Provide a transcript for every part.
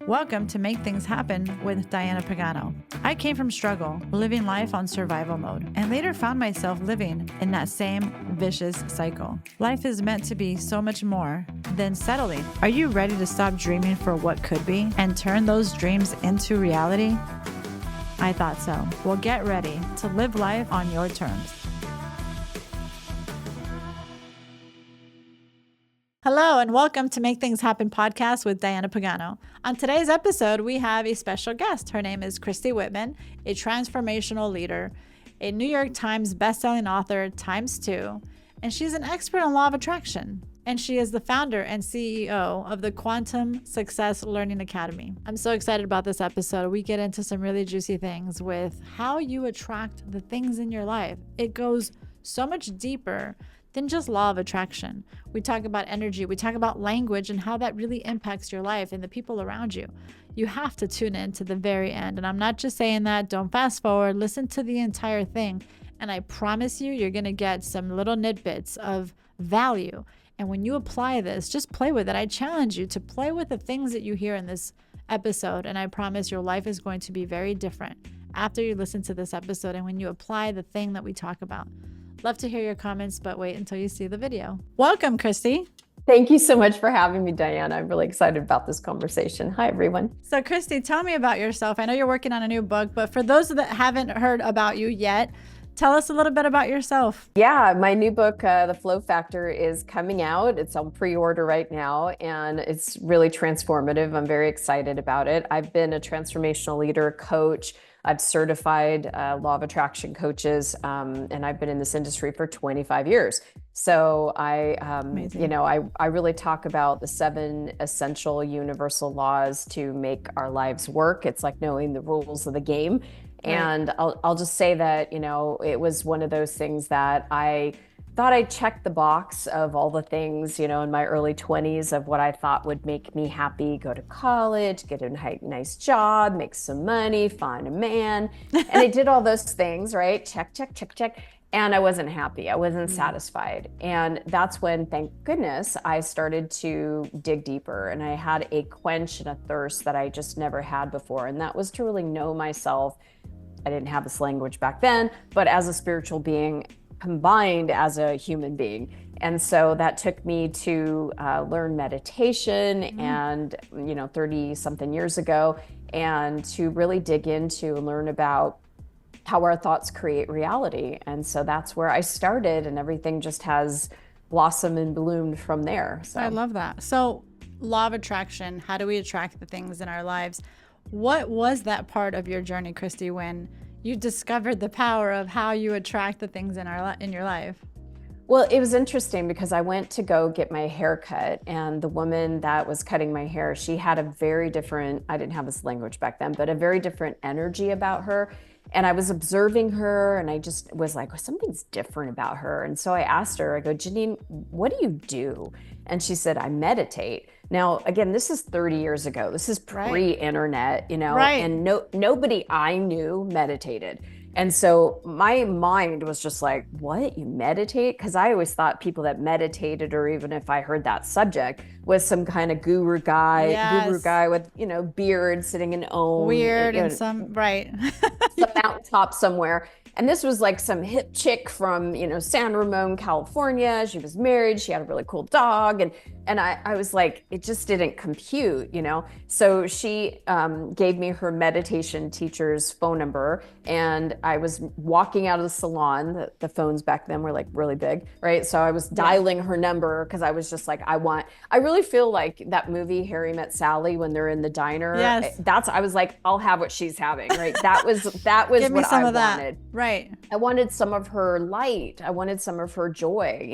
Welcome to Make Things Happen with Diana Pagano. I came from struggle, living life on survival mode, and later found myself living in that same vicious cycle. Life is meant to be so much more than settling. Are you ready to stop dreaming for what could be and turn those dreams into reality? I thought so. Well, get ready to live life on your terms. Hello and welcome to Make Things Happen podcast with Diana Pagano. On today's episode, we have a special guest. Her name is Christy Whitman, a transformational leader, a New York Times bestselling author ×2, and she's an expert on law of attraction. And she is the founder and CEO of the Quantum Success Learning Academy. I'm so excited about this episode. We get into some really juicy things with how you attract the things in your life. It goes so much deeper than just law of attraction. We talk about energy, we talk about language and how that really impacts your life and the people around you. You have to tune in to the very end. And I'm not just saying that, don't fast forward, listen to the entire thing. And I promise you, you're gonna get some little tidbits of value. And when you apply this, just play with it. I challenge you to play with the things that you hear in this episode. And I promise your life is going to be very different after you listen to this episode and when you apply the thing that we talk about. Love to hear your comments, but wait until you see the video. Welcome, Christy. Thank you so much for having me, Diana. I'm really excited about this conversation. Hi, everyone. So, Christy, tell me about yourself. I know you're working on a new book, but for those that haven't heard about you yet, tell us a little bit about yourself. Yeah, my new book, The Flow Factor, is coming out. It's on pre-order right now, and it's really transformative. I'm very excited about it. I've been a transformational leader, coach. I've certified law of attraction coaches, and I've been in this industry for 25 years. So I really talk about the 7 essential universal laws to make our lives work. It's like knowing the rules of the game. Right. And I'll just say that, it was one of those things that I thought I checked the box of all the things, in my early 20s of what I thought would make me happy: go to college, get a nice job, make some money, find a man. And I did all those things, right? Check, check, check, check. And I wasn't happy. I wasn't satisfied. And that's when, thank goodness, I started to dig deeper. And I had a quench and a thirst that I just never had before. And that was to really know myself. I didn't have this language back then, but as a spiritual being, combined as a human being. And so that took me to learn meditation and 30 something years ago, and to really dig into and learn about how our thoughts create reality. And so that's where I started, and everything just has blossomed and bloomed from there. So I love that. So law of attraction, how do we attract the things in our lives? What was that part of your journey, Christy, when you discovered the power of how you attract the things in your life? Well, it was interesting because I went to go get my hair cut, and the woman that was cutting my hair, she had a very different, I didn't have this language back then, but a very different energy about her. And I was observing her, and I just was like, something's different about her. And so I asked her, I go, Janine, what do you do? And she said, I meditate. Now, again, this is 30 years ago. This is pre-internet, Right. And nobody I knew meditated. And so my mind was just like, what, you meditate? Because I always thought people that meditated, or even if I heard that subject, was some kind of guru guy with, beard sitting in Om. Weird and some mountaintop somewhere. And this was like some hip chick from, San Ramon, California. She was married. She had a really cool dog. And I was like, it just didn't compute, So she gave me her meditation teacher's phone number. And I was walking out of the salon. The phones back then were like really big, right? So I was dialing her number because I was just like, I really feel like that movie, Harry Met Sally, when they're in the diner. Yes. I was like, I'll have what she's having, right? That was Give me what some I of that. wanted. Right. I wanted some of her light. I wanted some of her joy,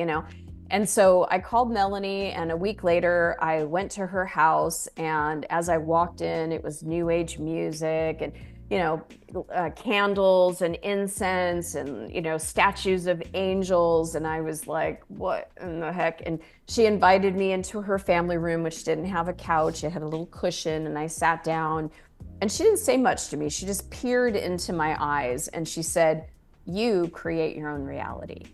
And so I called Melanie, and a week later I went to her house, and as I walked in, it was new age music and, candles and incense and, statues of angels. And I was like, what in the heck? And she invited me into her family room, which didn't have a couch. It had a little cushion, and I sat down, and she didn't say much to me. She just peered into my eyes, and she said, you create your own reality.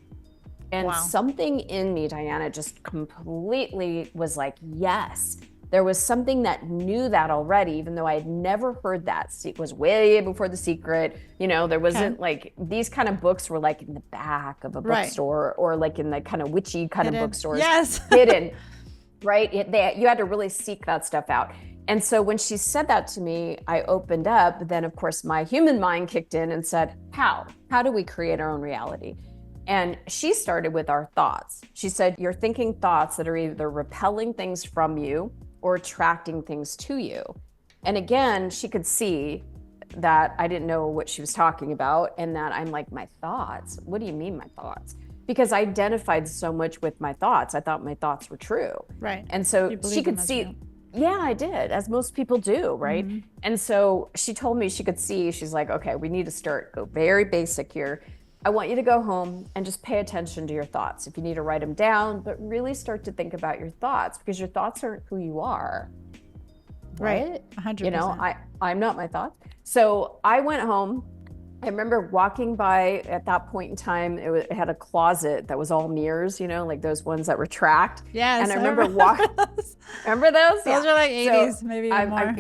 And something in me, Diana, just completely was like, yes, there was something that knew that already, even though I had never heard that. It was way before The Secret. There wasn't like, these kind of books were like in the back of a bookstore, or like in the kind of witchy kind of bookstores. Yes. Hidden, right? You had to really seek that stuff out. And so when she said that to me, I opened up. Then, of course, my human mind kicked in and said, how do we create our own reality? And she started with our thoughts. She said, you're thinking thoughts that are either repelling things from you or attracting things to you. And again, she could see that I didn't know what she was talking about, and that I'm like, my thoughts? What do you mean my thoughts? Because I identified so much with my thoughts. I thought my thoughts were true. Right. And so she could see, yeah, I did, as most people do, right? Mm-hmm. And so she told me she could see, she's like, okay, we need to go very basic here. I want you to go home and just pay attention to your thoughts. If you need to write them down, but really start to think about your thoughts, because your thoughts aren't who you are. Right. 100%. I'm not my thoughts. So I went home. I remember walking by at that point in time, it had a closet that was all mirrors, like those ones that retract. Yes. And I remember walking. Remember those? Those are like 80s, so maybe even more.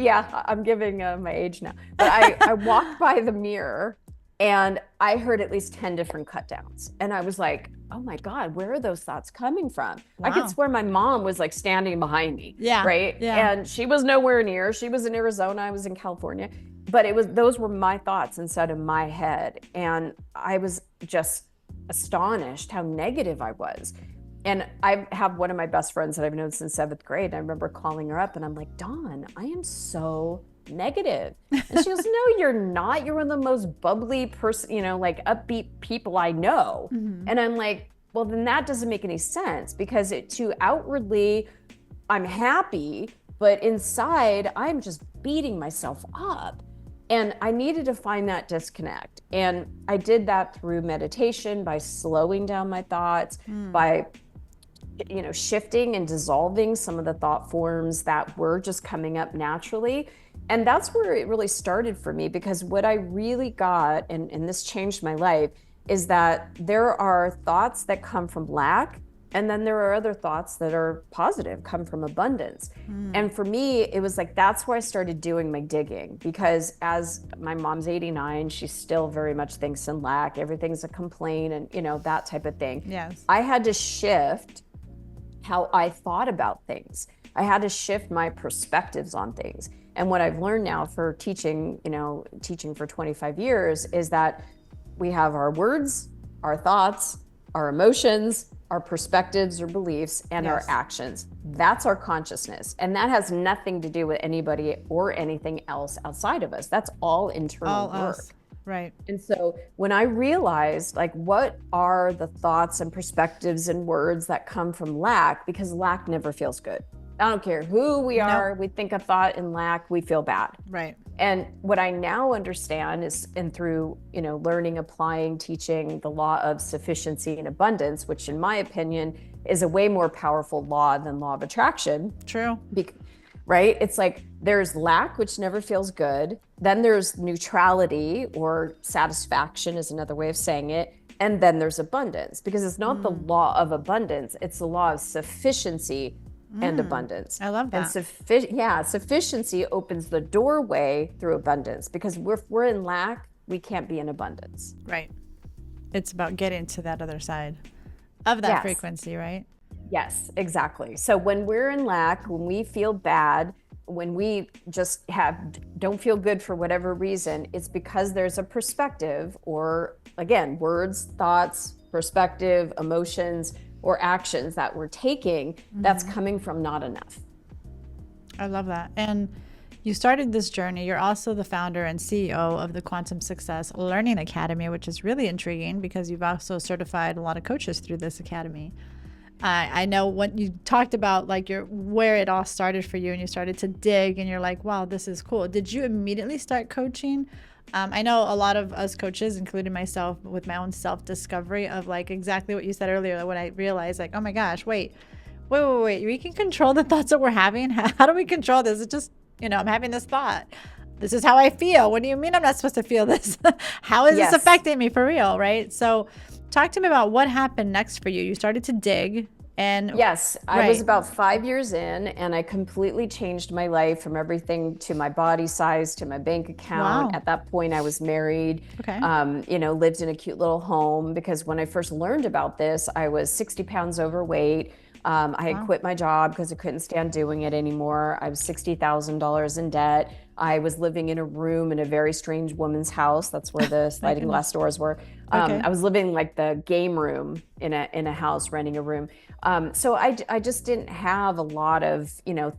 I'm giving my age now. But I walked by the mirror, and I heard at least 10 different cut downs. And I was like, oh my God, where are those thoughts coming from? Wow. I could swear my mom was like standing behind me. Yeah. Right. Yeah. And she was nowhere near. She was in Arizona. I was in California. But those were my thoughts inside of my head. And I was just astonished how negative I was. And I have one of my best friends that I've known since 7th grade. And I remember calling her up and I'm like, Dawn, I am so negative. And she goes, no, you're not. You're one of the most bubbly like upbeat people I know. Mm-hmm. And I'm like, well, then that doesn't make any sense, because to outwardly, I'm happy, but inside I'm just beating myself up. And I needed to find that disconnect. And I did that through meditation, by slowing down my thoughts, by shifting and dissolving some of the thought forms that were just coming up naturally. And that's where it really started for me, because what I really got, and this changed my life, is that there are thoughts that come from lack, and then there are other thoughts that are positive, come from abundance. And for me, it was like, that's where I started doing my digging, because as my mom's 89, she still very much thinks in lack, everything's a complaint, and that type of thing. Yes. I had to shift how I thought about things. I had to shift my perspectives on things. And what I've learned now for teaching for 25 years, is that we have our words, our thoughts, our emotions, our perspectives or beliefs, and our actions. That's our consciousness. And that has nothing to do with anybody or anything else outside of us. That's all internal work. Us. Right. And so when I realized, like, what are the thoughts and perspectives and words that come from lack, because lack never feels good. I don't care who we are, we think a thought in lack, we feel bad. Right. And what I now understand is, and through, learning, applying, teaching the law of sufficiency and abundance, which in my opinion is a way more powerful law than law of attraction. True. Right? It's like, there's lack, which never feels good. Then there's neutrality, or satisfaction is another way of saying it. And then there's abundance, because it's not the law of abundance, it's the law of sufficiency and abundance. I love that. And sufficiency opens the doorway through abundance, because if we're in lack, we can't be in abundance. Right. It's about getting to that other side of that frequency, right? Yes, exactly. So when we're in lack, when we feel bad, when we just don't feel good for whatever reason, it's because there's a perspective, or again, words, thoughts, perspective, emotions, or actions that we're taking that's coming from not enough. I love that. And you started this journey. You're also the founder and CEO of the Quantum Success Learning Academy, which is really intriguing, because you've also certified a lot of coaches through this academy. I know when you talked about like where it all started for you, and you started to dig, and you're like, wow, this is cool. Did you immediately start coaching? I know a lot of us coaches, including myself, with my own self-discovery of like exactly what you said earlier, when I realized like, oh my gosh, wait, we can control the thoughts that we're having. How do we control this? It's just, I'm having this thought. This is how I feel. What do you mean I'm not supposed to feel this? How is this affecting me for real, right? So talk to me about what happened next for you. You started to dig. And Yes, I was right. about 5 years in, and I completely changed my life from everything to my body size to my bank account. Wow. At that point, I was married, Okay. lived in a cute little home because when I first learned about this, I was 60 pounds overweight. I had Wow. quit my job because I couldn't stand doing it anymore. I was $60,000 in debt. I was living in a room in a very strange woman's house. That's where the My sliding glass goodness. doors were. Okay. I was living like the game room in a house, renting a room. So I just didn't have a lot of,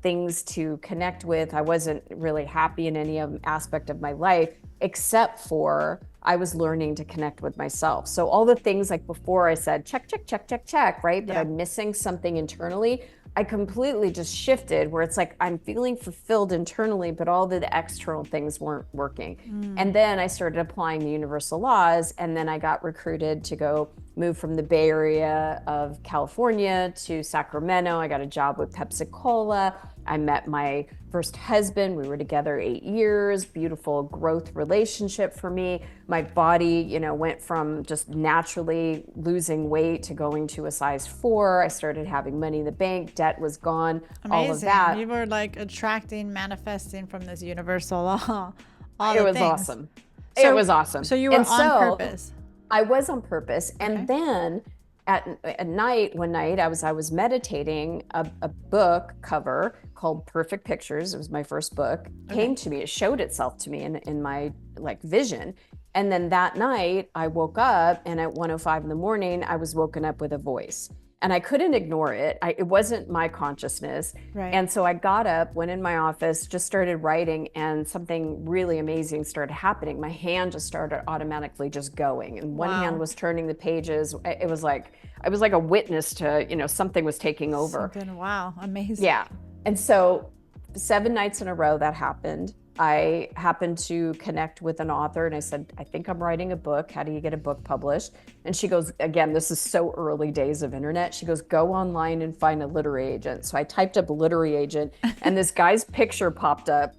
things to connect with. I wasn't really happy in any aspect of my life, except for I was learning to connect with myself. So all the things like before I said, check, check, check, check, check, right? But Yeah. I'm missing something internally. I completely just shifted where it's like I'm feeling fulfilled internally, but all the external things weren't working. And then I started applying the universal laws, and then I got recruited to go move from the Bay Area of California to Sacramento. I got a job with Pepsi Cola. I met my first husband. We were together 8 years, beautiful growth relationship for me. My body, went from just naturally losing weight to going to a size 4. I started having money in the bank, debt was gone, all of Amazing. that. You were like attracting, manifesting from this universal law, all It the was things. awesome. It So, was awesome. so you were And on so purpose. I was on purpose. Okay. And then at night, one night, I was meditating. A book cover called Perfect Pictures. It was my first book. Came Okay. to me. It showed itself to me in my like vision. And then that night, I woke up, and at 1:05 in the morning, I was woken up with a voice, and I couldn't ignore it. It wasn't my consciousness. Right. And so I got up, went in my office, just started writing, and something really amazing started happening. My hand just started automatically just going, and one hand Wow. was turning the pages. It was like I was like a witness to, something was taking over. Something. Wow. Amazing. Yeah. And so 7 nights in a row that happened. I happened to connect with an author, and I said, I think I'm writing a book. How do you get a book published? And she goes, again, this is so early days of internet. She goes, go online and find a literary agent. So I typed up literary agent, and this guy's picture popped up.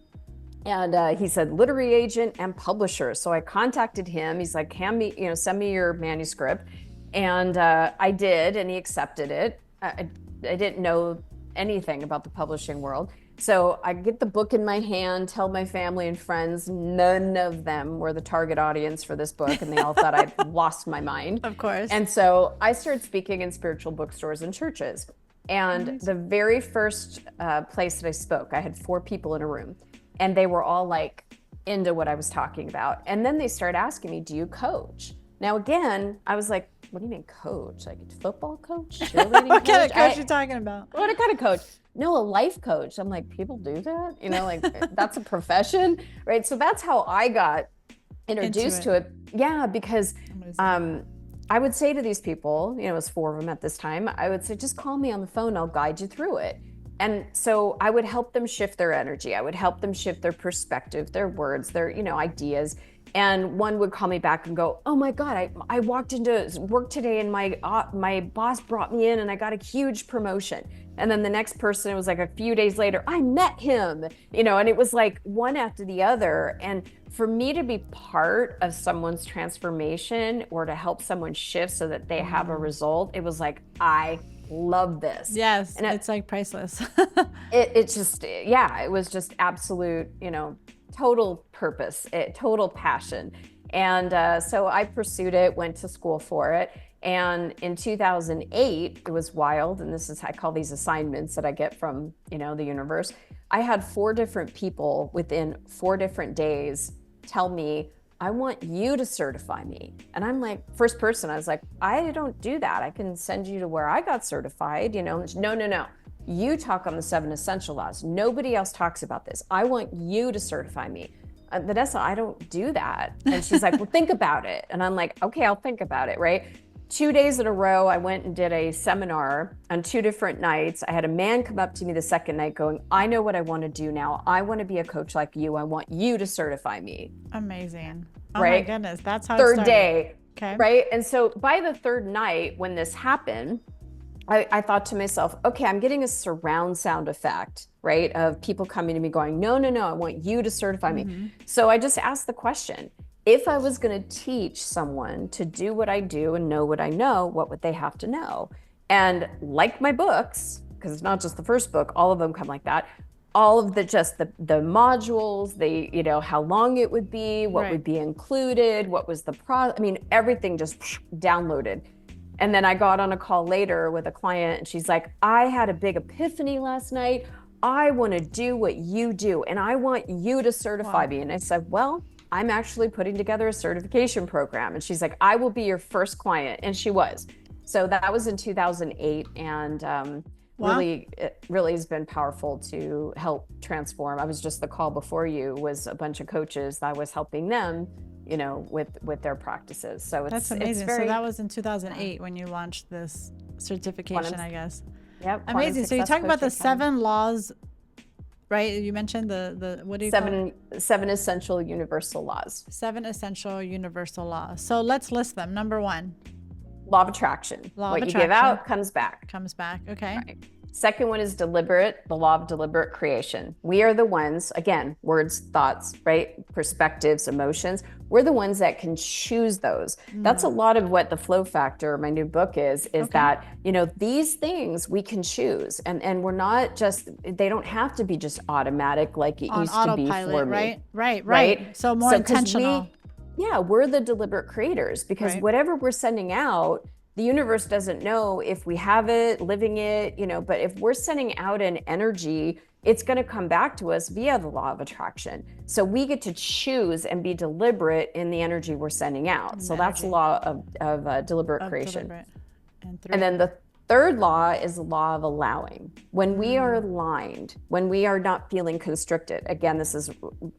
And he said, literary agent and publisher. So I contacted him. He's like, send me your manuscript. And I did, and he accepted it. I didn't know anything about the publishing world. So I get the book in my hand, tell my family and friends. None of them were the target audience for this book, and they all thought I'd lost my mind. Of course. And so I started speaking in spiritual bookstores and churches. And the very first place that I spoke, I had 4 people in a room, and they were all like into what I was talking about. And then they started asking me, do you coach? Now, again, I was like, what do you mean coach? Like a football coach? Cheerleading What kind of coach? coach are you talking about? What kind of coach? No, a life coach. I'm like, people do that? Like that's a profession, right? So that's how I got introduced to it. Yeah, because I would say to these people, it was 4 of them at this time, I would say, just call me on the phone, I'll guide you through it. And so I would help them shift their energy. I would help them shift their perspective, their words, their, ideas. And one would call me back and go, oh my God, I walked into work today, and my boss brought me in, and I got a huge promotion. And then the next person, it was like a few days later, I met him, and it was like one after the other. And for me to be part of someone's transformation or to help someone shift so that they have a result, it was like, I love this. Yes, and it's like priceless. it was just absolute, total purpose, total passion. And so I pursued it, went to school for it. And in 2008, it was wild. And this is, I call these assignments that I get from, the universe. I had 4 different people within 4 different days tell me, I want you to certify me. And I'm like, first person, I was like, I don't do that. I can send you to where I got certified, No. You talk on the 7 essential laws. Nobody else talks about this. I want you to certify me. Vanessa, I don't do that. And she's like, well, think about it. And I'm like, okay, I'll think about it, right? 2 days in a row, I went and did a seminar on 2 different nights. I had a man come up to me the second night going, I know what I want to do now. I want to be a coach like you. I want you to certify me. Amazing. Oh right? My goodness. That's how it Third started. day, okay. Right? And so by the 3rd night, when this happened, I thought to myself, okay, I'm getting a surround sound effect, right? Of people coming to me going, no, I want you to certify me. So I just asked the question, if I was going to teach someone to do what I do and know what I know, what would they have to know? And like my books, because it's not just the first book, all of them come like that. All of the modules, how long it would be, what would be included, what was everything just downloaded. And then I got on a call later with a client and she's like, I had a big epiphany last night. I want to do what you do and I want you to certify me. And I said, well, I'm actually putting together a certification program. And she's like, I will be your first client. And she was. So that was in 2008. And it really has been powerful to help transform. I was just, the call before you was a bunch of coaches that I was helping them, with their practices. So that's amazing. So that was in 2008 when you launched this certification, I guess. Yep. Amazing. So you talk about the 7 laws, right? You mentioned the what do you call it? 7 essential universal laws. 7 essential universal laws. So let's list them. Number 1. Law of attraction. What you give out comes back. Okay. Right. Second one is the law of deliberate creation. We are the ones, again, words, thoughts, right? Perspectives, emotions. We're the ones that can choose those. That's a lot of what the flow factor, my new book is that, these things we can choose. And we're not just, they don't have to be just automatic like it used to be for me. Right. So more intentional. We're the deliberate creators because whatever we're sending out, the universe doesn't know if we have it, living it, but if we're sending out an energy, it's going to come back to us via the law of attraction. So we get to choose and be deliberate in the energy we're sending out. So that's the law of deliberate creation. And then the third law is the law of allowing. When we are aligned, when we are not feeling constricted, again,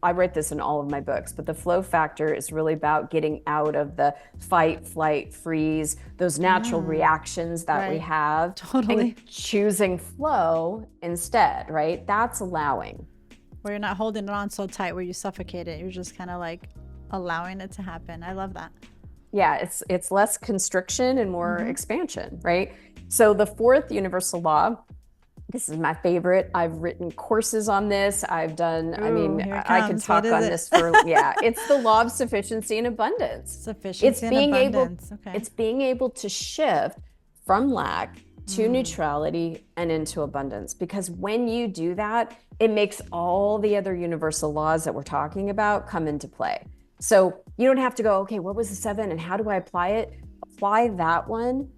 I write this in all of my books, but the flow factor is really about getting out of the fight, flight, freeze, those natural reactions that we have, and choosing flow instead, right? That's allowing. Where you're not holding it on so tight where you suffocate it. You're just kind of like allowing it to happen. I love that. Yeah, it's less constriction and more expansion, right? So the fourth universal law, this is my favorite. I've written courses on this. I've done, I can talk on this for, it's the law of sufficiency and abundance. It's being able to shift from lack to neutrality and into abundance. Because when you do that, it makes all the other universal laws that we're talking about come into play. So you don't have to go, okay, what was the 7 and how do I apply it? Apply that one.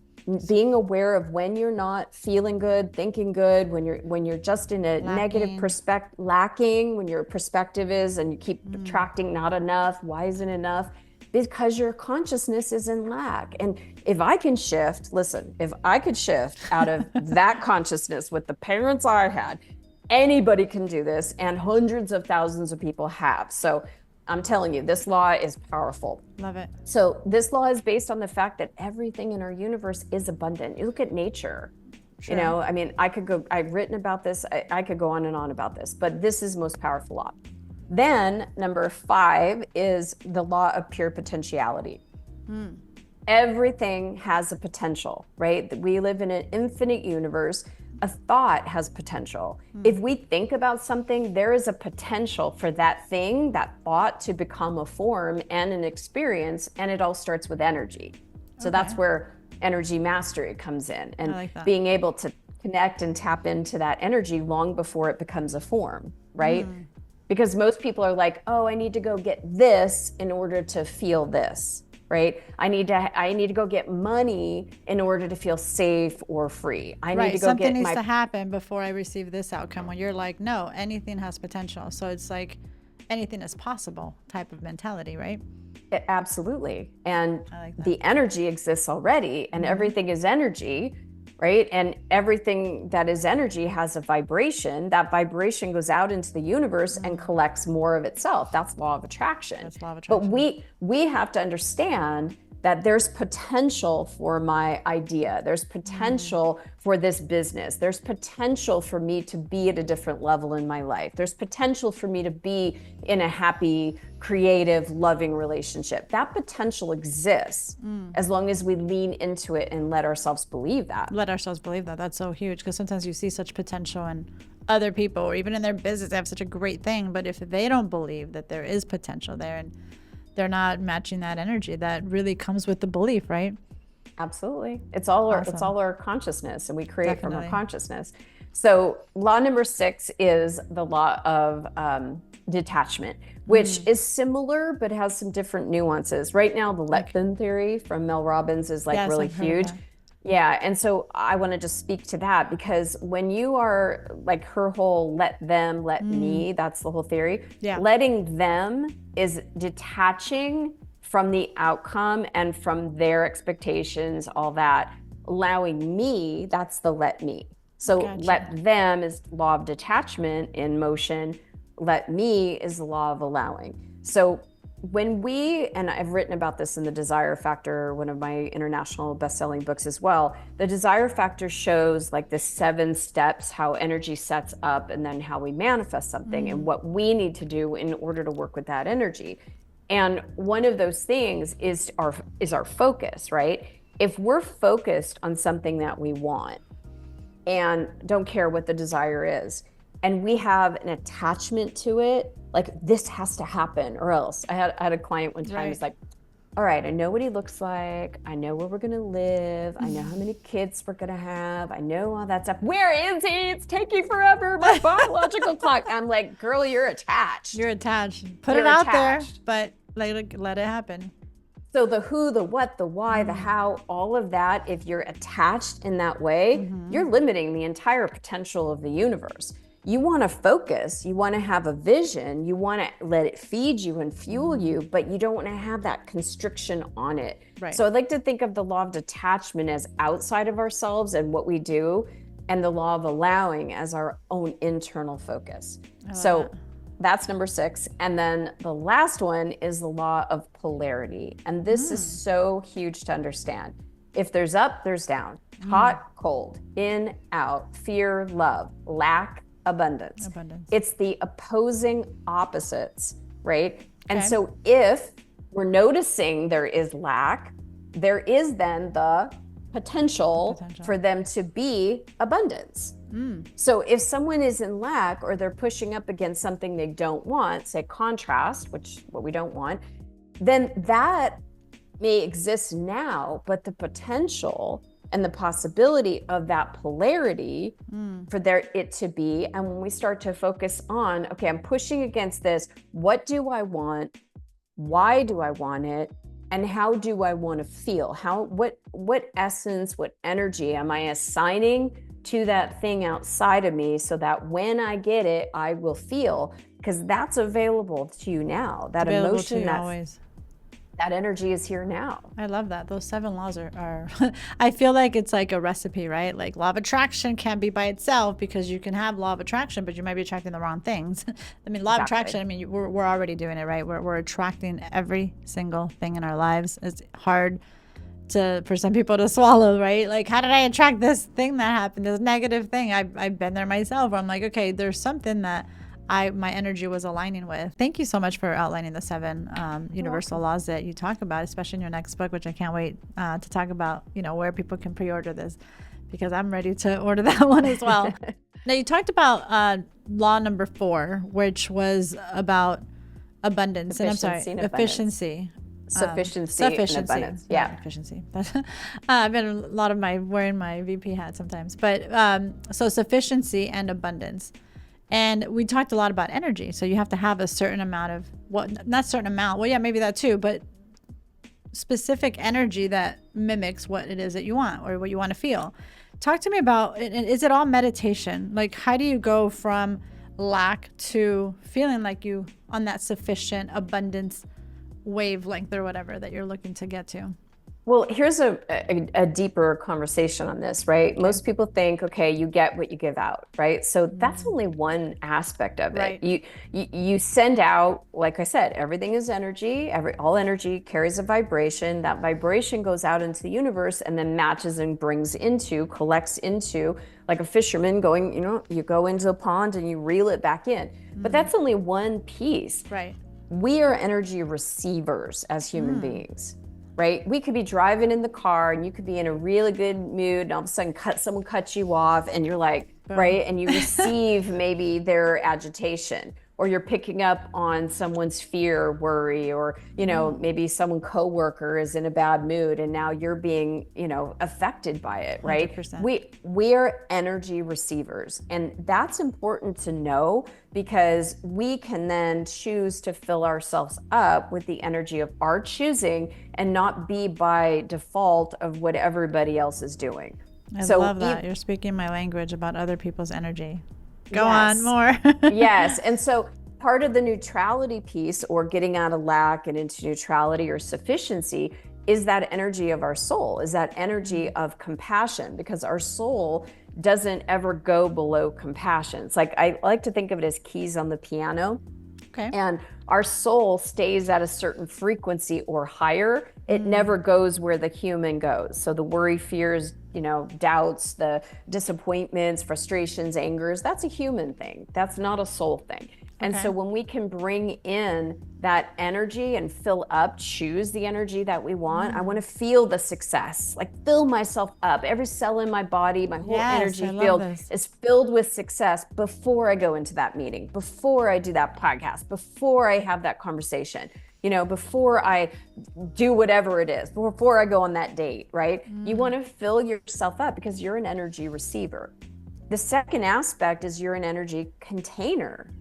Being aware of when you're not feeling good, thinking good, when you're just in a negative perspective, lacking, when your perspective is, and you keep attracting not enough. Why isn't enough? Because your consciousness is in lack. And if I can shift, if I could shift out of that consciousness with the parents I had, anybody can do this, and hundreds of thousands of people have. So I'm telling you, this law is powerful. Love it. So this law is based on the fact that everything in our universe is abundant. You look at nature, I've written about this. I could go on and on about this, but this is the most powerful law. Then number 5 is the law of pure potentiality. Everything has a potential, right? We live in an infinite universe. A thought has potential. If we think about something, there is a potential for that thing, that thought, to become a form and an experience, and it all starts with energy. So that's where energy mastery comes in, and being able to connect and tap into that energy long before it becomes a form, right? Because most people are like, oh, I need to go get this in order to feel this. Right? I need to go get money in order to feel safe or free. I need to go something needs to happen before I receive this outcome. When you're like, no, anything has potential. So it's like anything is possible type of mentality, right? Absolutely. And the energy exists already, and everything is energy, right? And everything that is energy has a vibration. That vibration goes out into the universe and collects more of itself. That's law of attraction. But we have to understand that there's potential for my idea. There's potential for this business. There's potential for me to be at a different level in my life. There's potential for me to be in a happy, creative, loving relationship. That potential exists as long as we lean into it and let ourselves believe that. That's so huge, because sometimes you see such potential in other people, or even in their business, they have such a great thing. But if they don't believe that there is potential there, and they're not matching that energy that really comes with the belief, right? Absolutely. It's Awesome. all our consciousness, and we create from our Definitely. consciousness. So law number 6 is the law of detachment, which is similar but has some different nuances. Right now, the let Okay. them theory from Mel Robbins is like Yes, really I've heard of huge. that. Yeah, and so I want to just speak to that, because when you are like her whole let them, let me, that's the whole theory. Yeah. Letting them is detaching from the outcome and from their expectations, all that. Allowing me, that's the let me. So Gotcha. let them is law of detachment in motion. Let me is the law of allowing. So when we, and I've written about this in The Desire Factor, one of my international best-selling books as well, the Desire Factor shows like the 7 steps, how energy sets up, and then how we manifest something and what we need to do in order to work with that energy. And one of those things is our focus, right? If we're focused on something that we want and don't care what the desire is, and we have an attachment to it, like this has to happen or else. I had a client one time who's like, all right, I know what he looks like. I know where we're going to live. I know how many kids we're going to have. I know all that stuff. Where is he? It's taking forever. My biological clock. I'm like, girl, you're attached. You're attached. Put it You're out there, attached. but let it happen. So the who, the what, the why, the how, all of that, if you're attached in that way, you're limiting the entire potential of the universe. You want to focus, you want to have a vision, you want to let it feed you and fuel you, but you don't want to have that constriction on it. Right. So I'd like to think of the law of detachment as outside of ourselves and what we do, and the law of allowing as our own internal focus. So that's number 6. And then the last one is the law of polarity. And this is so huge to understand. If there's up, there's down. Hot, cold, in, out, fear, love, lack, abundance. It's the opposing opposites, right? And so if we're noticing there is lack, there is then the potential for them to be abundance. So if someone is in lack or they're pushing up against something they don't want, say contrast, which what we don't want, then that may exist now, but the potential and the possibility of that polarity for it to be. And when we start to focus on, okay, I'm pushing against this, what do I want? Why do I want it? And how do I want to feel? What essence, what energy am I assigning to that thing outside of me, so that when I get it, I will feel, because that's available to you now. That emotion, that energy is here now. I love that. Those 7 laws are I feel like it's like a recipe, right? Like law of attraction can't be by itself, because you can have law of attraction, but you might be attracting the wrong things. I mean, law of attraction, I mean, we're already doing it, right? We're attracting every single thing in our lives. It's hard for some people to swallow, right? Like, how did I attract this thing that happened, this negative thing? I've been there myself, where I'm like, okay, there's something that my energy was aligning with. Thank you so much for outlining the 7 universal laws that you talk about, especially in your next book, which I can't wait to talk about, where people can pre-order this, because I'm ready to order that one as well. Now, you talked about law number 4, which was about abundance. And I'm sorry, efficiency. Sufficiency and abundance. Yeah. Efficiency. I've been wearing my VP hat sometimes. But so sufficiency and abundance. And we talked a lot about energy. So you have to have a certain amount of, not certain amount. Well, yeah, maybe that too, but specific energy that mimics what it is that you want or what you want to feel. Talk to me about, is it all meditation? Like, how do you go from lack to feeling like you on that sufficient abundance wavelength or whatever that you're looking to get to? Well, here's a deeper conversation on this, right? Okay. Most people think, okay, you get what you give out, right? So that's only one aspect of it. Right. You send out, like I said, everything is energy. All energy carries a vibration. That vibration goes out into the universe and then matches and collects into, like a fisherman going, you go into a pond and you reel it back in. But that's only one piece. Right. We are energy receivers as human beings. Right? We could be driving in the car and you could be in a really good mood and all of a sudden someone cuts you off and you're like, right? And you receive maybe their agitation. or you're picking up on someone's fear, worry, or, maybe someone coworker is in a bad mood and now you're being, affected by it, right? 100%. We are energy receivers, and that's important to know because we can then choose to fill ourselves up with the energy of our choosing and not be by default of what everybody else is doing. I love that. You're speaking my language about other people's energy. Go Yes. on, more. Yes. And so part of the neutrality piece, or getting out of lack and into neutrality or sufficiency, is that energy of our soul, is that energy of compassion, because our soul doesn't ever go below compassion. It's like, I like to think of it as keys on the piano. Okay. And our soul stays at a certain frequency or higher. It never goes where the human goes. So the worry, fears, doubts, the disappointments, frustrations, angers, that's a human thing. That's not a soul thing. And so when we can bring in that energy and fill up, choose the energy that we want. I want to feel the success, like fill myself up. Every cell in my body, my whole energy field is filled with success before I go into that meeting, before I do that podcast, before I have that conversation, before I do whatever it is, before I go on that date, right? You want to fill yourself up because you're an energy receiver. The second aspect is you're an energy container.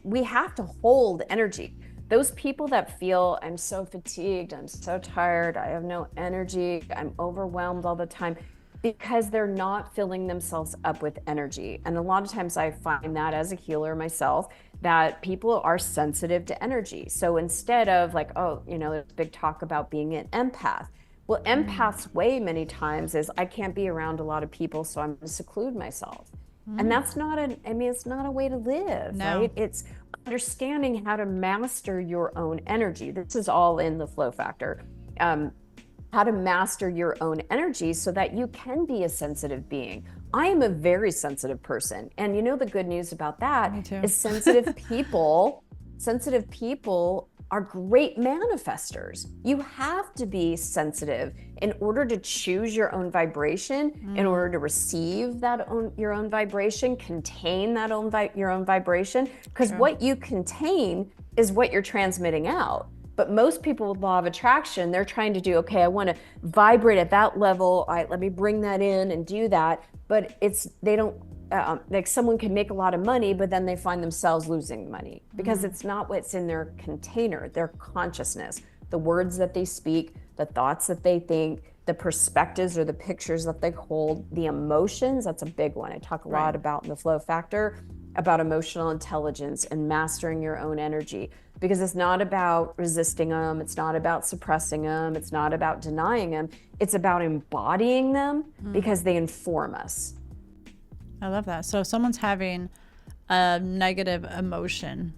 We have to hold energy. Those people that feel, I'm so fatigued, I'm so tired, I have no energy, I'm overwhelmed all the time, because they're not filling themselves up with energy. And a lot of times I find that as a healer myself, that people are sensitive to energy. So instead of like, there's big talk about being an empath. Well, empath's way many times is I can't be around a lot of people, so I'm going to seclude myself. And that's not it's not a way to live, right? It's understanding how to master your own energy. This is all in the flow factor. How to master your own energy so that you can be a sensitive being. I am a very sensitive person. And the good news about that is sensitive people are great manifestors. You have to be sensitive in order to choose your own vibration, in order to receive your own vibration, contain your own vibration, because what you contain is what you're transmitting out. But most people with law of attraction, they're trying to do, okay, I want to vibrate at that level. Let me bring that in and do that. But they don't, like someone can make a lot of money, but then they find themselves losing money because it's not what's in their container, their consciousness, the words that they speak, the thoughts that they think, the perspectives or the pictures that they hold, the emotions. That's a big one. I talk a lot about in the flow factor about emotional intelligence and mastering your own energy, because it's not about resisting them. It's not about suppressing them. It's not about denying them. It's about embodying them because they inform us. I love that. So if someone's having a negative emotion,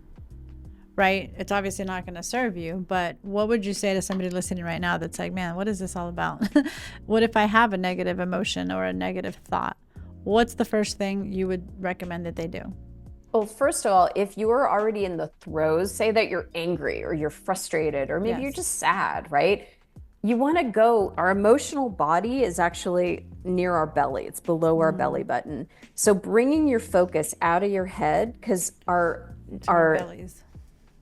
right? It's obviously not going to serve you, but what would you say to somebody listening right now that's like, man, what is this all about? What if I have a negative emotion or a negative thought? What's the first thing you would recommend that they do? Well, first of all, if you are already in the throes, say that you're angry or you're frustrated or maybe you're just sad, right? You want to go, our emotional body is actually near our belly. It's below our belly button. So bringing your focus out of your head, because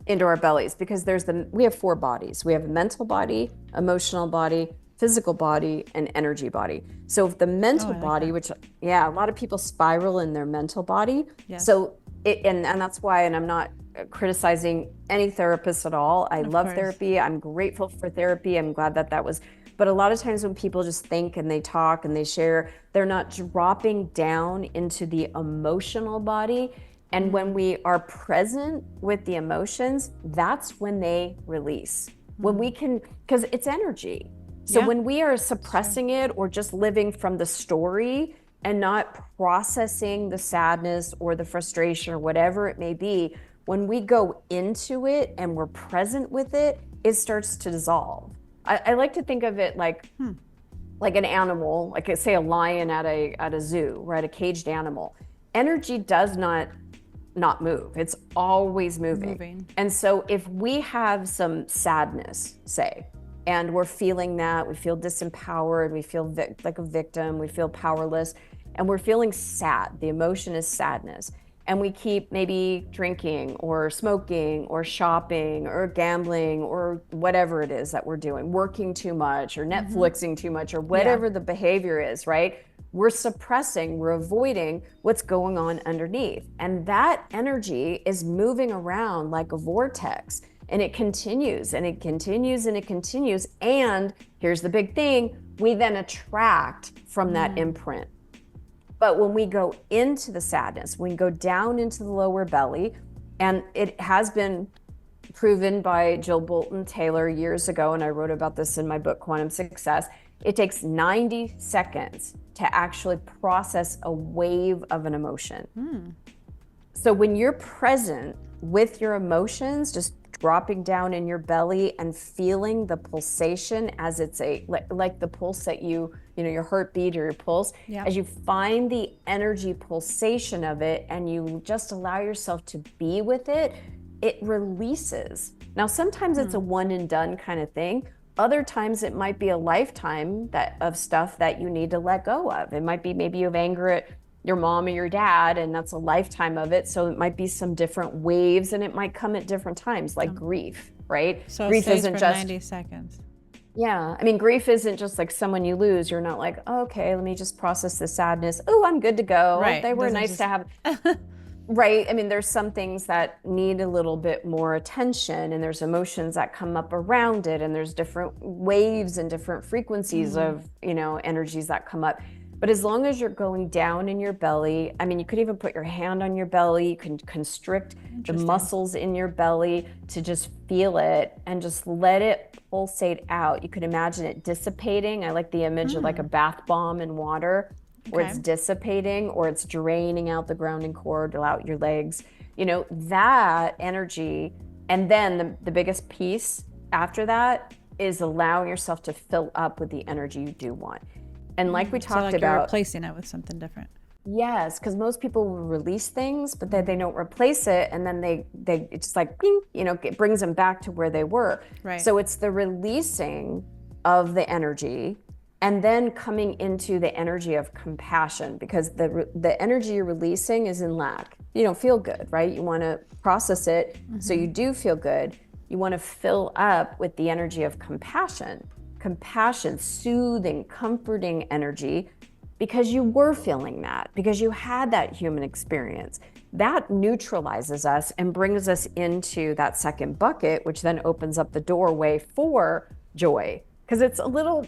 into our bellies, because we have 4 bodies. We have a mental body, emotional body, physical body, and energy body. So if the mental body, which a lot of people spiral in their mental body. Yes. So and that's why, and I'm not criticizing any therapist at all. I love therapy. I'm grateful for therapy. I'm glad that was, but a lot of times when people just think and they talk and they share, they're not dropping down into the emotional body. And when we are present with the emotions, that's when they release. When we can, because it's energy. So when we are suppressing it or just living from the story and not processing the sadness or the frustration or whatever it may be, when we go into it and we're present with it, it starts to dissolve. I like to think of it like an animal, like say a lion at a zoo, right? A caged animal. Energy does not move. It's always moving. And so if we have some sadness, say, and we're feeling that, we feel disempowered, we feel like a victim, we feel powerless, and we're feeling sad. The emotion is sadness. and we keep maybe drinking or smoking or shopping or gambling or whatever it is that we're doing, working too much or Netflixing too much or whatever the behavior is, right? We're suppressing, we're avoiding what's going on underneath. And that energy is moving around like a vortex. And it continues and it continues and it continues. And here's the big thing, we then attract from that imprint. But when we go into the sadness, when we go down into the lower belly, and it has been proven by Jill Bolton Taylor years ago, and I wrote about this in my book, Quantum Success, it takes 90 seconds to actually process a wave of an emotion. So when you're present with your emotions, just dropping down in your belly and feeling the pulsation as it's like the pulse that you know, your heartbeat or your pulse, as you find the energy pulsation of it and you just allow yourself to be with it, it releases. Now, sometimes it's a one and done kind of thing. Other times it might be a lifetime of stuff that you need to let go of. It might be maybe you have anger at your mom or your dad, and that's a lifetime of it. So it might be some different waves, and it might come at different times, like grief, right? So grief isn't for just 90 seconds. Yeah, I mean, grief isn't just like someone you lose. You're not like, oh, okay, let me just process the sadness. Oh, I'm good to go. Right. They were nice to have. Right. I mean, there's some things that need a little bit more attention, and there's emotions that come up around it, and there's different waves and different frequencies of, you know, energies that come up. But as long as you're going down in your belly, I mean, you could even put your hand on your belly, you can constrict the muscles in your belly to just feel it and just let it pulsate out. You could imagine it dissipating. I like the image of like a bath bomb in water, where it's dissipating or it's draining out the grounding cord, out your legs, you know, that energy. And then the biggest piece after that is allowing yourself to fill up with the energy you do want. And like we talked about, you're replacing it with something different. Yes, because most people will release things, but then they don't replace it, and then they it's like, you know, it brings them back to where they were. Right. So it's the releasing of the energy, and then coming into the energy of compassion, because the energy you're releasing is in lack. You don't feel good, right? You want to process it so you do feel good. You want to fill up with the energy of compassion. Compassion, soothing, comforting energy, because you were feeling that, because you had that human experience. That neutralizes us and brings us into that second bucket, which then opens up the doorway for joy. Because it's a little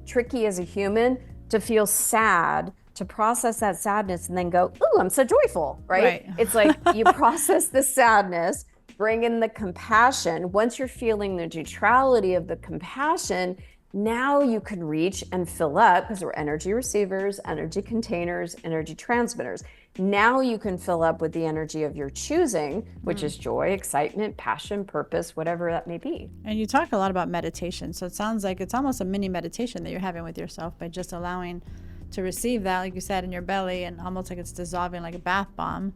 tricky as a human to feel sad, to process that sadness and then go, ooh, I'm so joyful, right? It's like you process the sadness, bring in the compassion. Once you're feeling the neutrality of the compassion, now you can reach and fill up, because we're energy receivers, energy containers, energy transmitters. Now you can fill up with the energy of your choosing, which is joy, excitement, passion, purpose, whatever that may be. And you talk a lot about meditation. So it sounds like it's almost a mini meditation that you're having with yourself by just allowing to receive that, like you said, in your belly, and almost like it's dissolving like a bath bomb,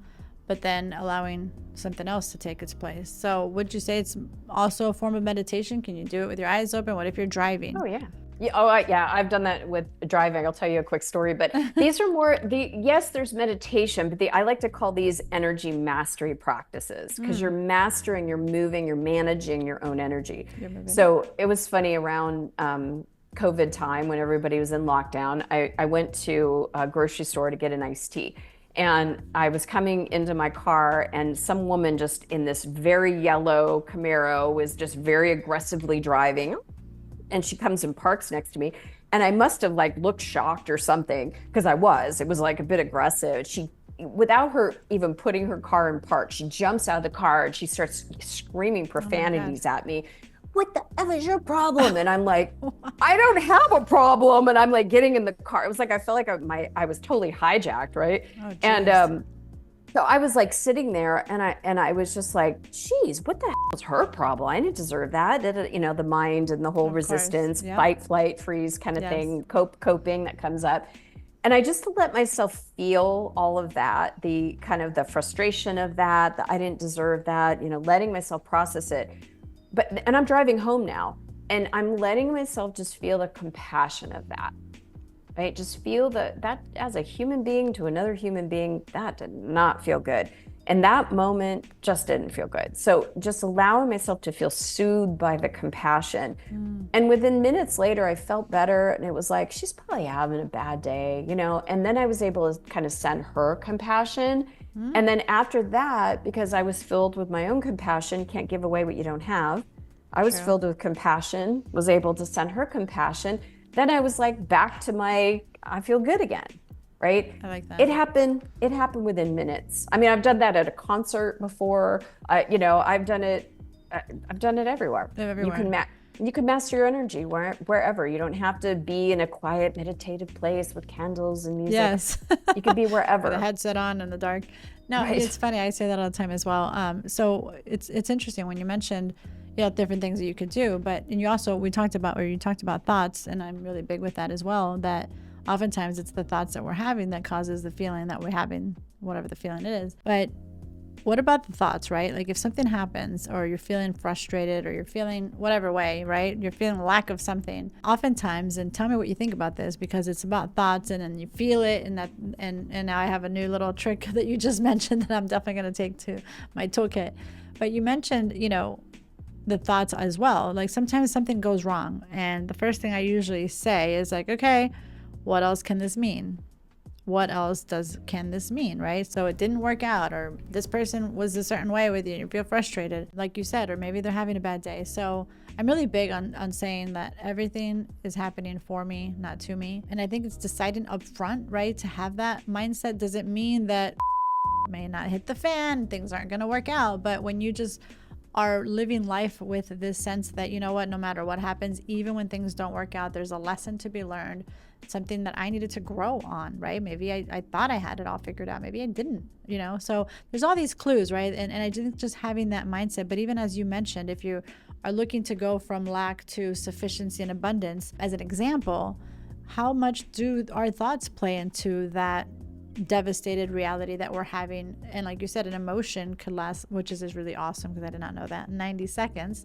but then allowing something else to take its place. So would you say it's also a form of meditation? Can you do it with your eyes open? What if you're driving? Oh, yeah. Yeah, I've done that with driving. I'll tell you a quick story, but these are more yes, there's meditation, but I like to call these energy mastery practices, because you're mastering, you're moving, you're managing your own energy. So it was funny around COVID time when everybody was in lockdown. I went to a grocery store to get an iced tea. And I was coming into my car, and some woman just in this very yellow Camaro was just very aggressively driving. And she comes and parks next to me. And I must have like looked shocked or something, because it was like a bit aggressive. She, without her even putting her car in park, she jumps out of the car and she starts screaming profanities at me. What the F is your problem? And I'm like, I don't have a problem. And I'm like getting in the car. It was like, I felt like I was totally hijacked, right? Oh, and so I was like sitting there, and I was just like, geez, what the hell is her problem? I didn't deserve that. You know, the mind and the whole resistance, fight, flight, freeze kind of thing, coping that comes up. And I just let myself feel all of that, the kind of the frustration of that, I didn't deserve that, you know, letting myself process it. And I'm driving home now, and I'm letting myself just feel the compassion of that. right? Just feel that as a human being to another human being, that did not feel good. And that moment just didn't feel good. So just allowing myself to feel soothed by the compassion. And within minutes later, I felt better. And it was like, she's probably having a bad day, you know? And then I was able to kind of send her compassion. And then after that, because I was filled with my own compassion, can't give away what you don't have. I was filled with compassion, was able to send her compassion. Then I was like back to I feel good again. Right? I like that. It happened within minutes. I mean, I've done that at a concert before. I've done it everywhere. You can master your energy wherever. You don't have to be in a quiet, meditative place with candles and music. Yes. You can be wherever. With a headset on in the dark. No, Right. It's funny. I say that all the time as well. So it's interesting when you mentioned, different things that you could do, but you talked about thoughts, and I'm really big with that as well, that oftentimes it's the thoughts that we're having that causes the feeling that we're having, whatever the feeling it is. But what about the thoughts, right? Like if something happens or you're feeling frustrated or you're feeling whatever way, right? You're feeling lack of something. Oftentimes, and tell me what you think about this, because it's about thoughts and then you feel it, and now I have a new little trick that you just mentioned that I'm definitely going to take to my toolkit. But you mentioned, the thoughts as well. Like sometimes something goes wrong, and the first thing I usually say is like, okay, what else can this mean? What else can this mean, right? So it didn't work out, or this person was a certain way with you and you feel frustrated, like you said, or maybe they're having a bad day. So I'm really big on saying that everything is happening for me, not to me. And I think it's deciding up front, right? To have that mindset doesn't mean that may not hit the fan, things aren't going to work out. But when you just are living life with this sense that, you know what, no matter what happens, even when things don't work out, there's a lesson to be learned, something that I needed to grow on, right? Maybe I thought I had it all figured out. Maybe I didn't, so there's all these clues, right? And I think just having that mindset, but even as you mentioned, if you are looking to go from lack to sufficiency and abundance, as an example, how much do our thoughts play into that devastated reality that we're having? And like you said, an emotion could last, which is really awesome, because I did not know that, 90 seconds.